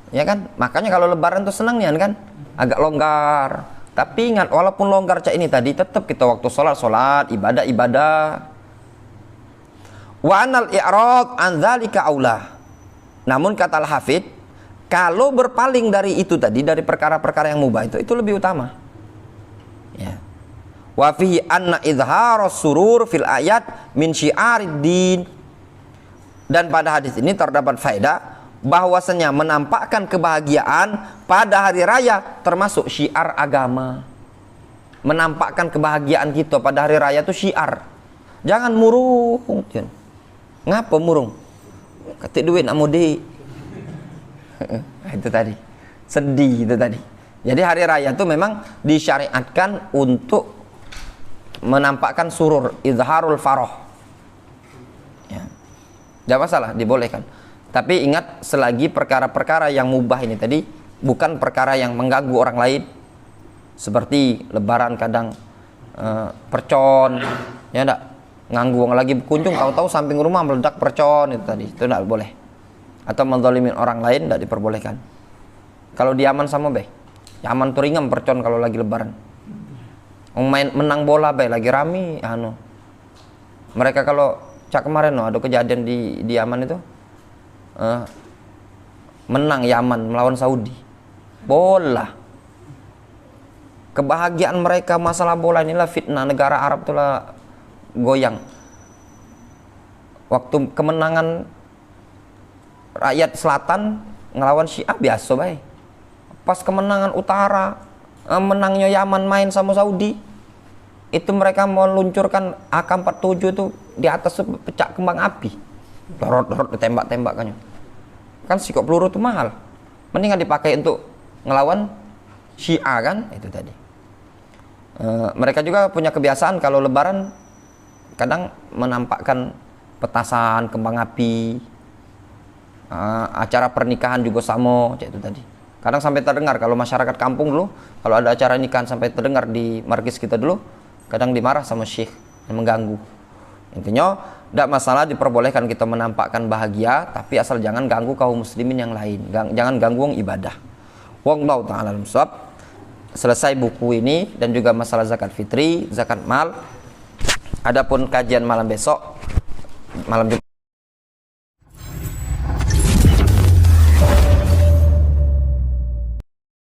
ya kan? Makanya kalau lebaran tuh senang ya kan? Agak longgar. Tapi ingat, walaupun longgar cak ini tadi, tetap kita waktu sholat, ibadah. Wa anal i'rad an dzalika aula. Namun kata Al-Hafidz, kalau berpaling dari itu tadi, dari perkara-perkara yang mubah itu lebih utama. Ya. Wa fihi anna izharus surur fil ayat min syi'arid din. Dan pada hadis ini terdapat faedah bahwasanya menampakkan kebahagiaan pada hari raya termasuk syiar agama. Menampakkan kebahagiaan kita pada hari raya itu syiar. Jangan murung. Ngapa murung? Ketik duit nak mudik. Itu tadi. Sedih itu tadi. Jadi hari raya itu memang disyariatkan untuk menampakkan surur, izharul farah. Ya. Tidak masalah, dibolehkan. Tapi ingat, selagi perkara-perkara yang mubah ini tadi bukan perkara yang mengganggu orang lain, seperti lebaran kadang percon, ya enggak, nganggu orang lagi berkunjung, tahu-tahu samping rumah meledak percon, itu tadi, itu enggak boleh. Atau menzalimin orang lain tidak diperbolehkan. Kalau diaman sama Yaman tuh ringan percon kalau lagi lebaran. Menang bola lagi rame, mereka kalau cak kemarin ada kejadian di Yaman itu, menang Yaman melawan Saudi bola. Kebahagiaan mereka masalah bola inilah fitnah negara Arab itulah goyang. Waktu kemenangan rakyat selatan ngelawan Syiah biasa baik. Pas kemenangan utara, menangnya Yaman main sama Saudi, itu mereka meluncurkan AK-47 itu di atas pecah kembang api, dorot ditembak-tembak kan sikok peluru itu mahal, mendingan dipakai untuk ngelawan Syiah kan, itu tadi. Mereka juga punya kebiasaan kalau lebaran kadang menampakkan petasan kembang api, acara pernikahan juga sama itu tadi. Kadang sampai terdengar kalau masyarakat kampung dulu, kalau ada acara nikahan sampai terdengar di markis kita dulu, kadang dimarah sama syekh yang mengganggu. Intinya tidak masalah, diperbolehkan kita menampakkan bahagia, tapi asal jangan ganggu kaum muslimin yang lain, jangan ganggu ibadah. Wallahu ta'ala alam shawab. Selesai buku ini dan juga masalah zakat fitri, zakat mal. Adapun kajian malam besok, malam Jumat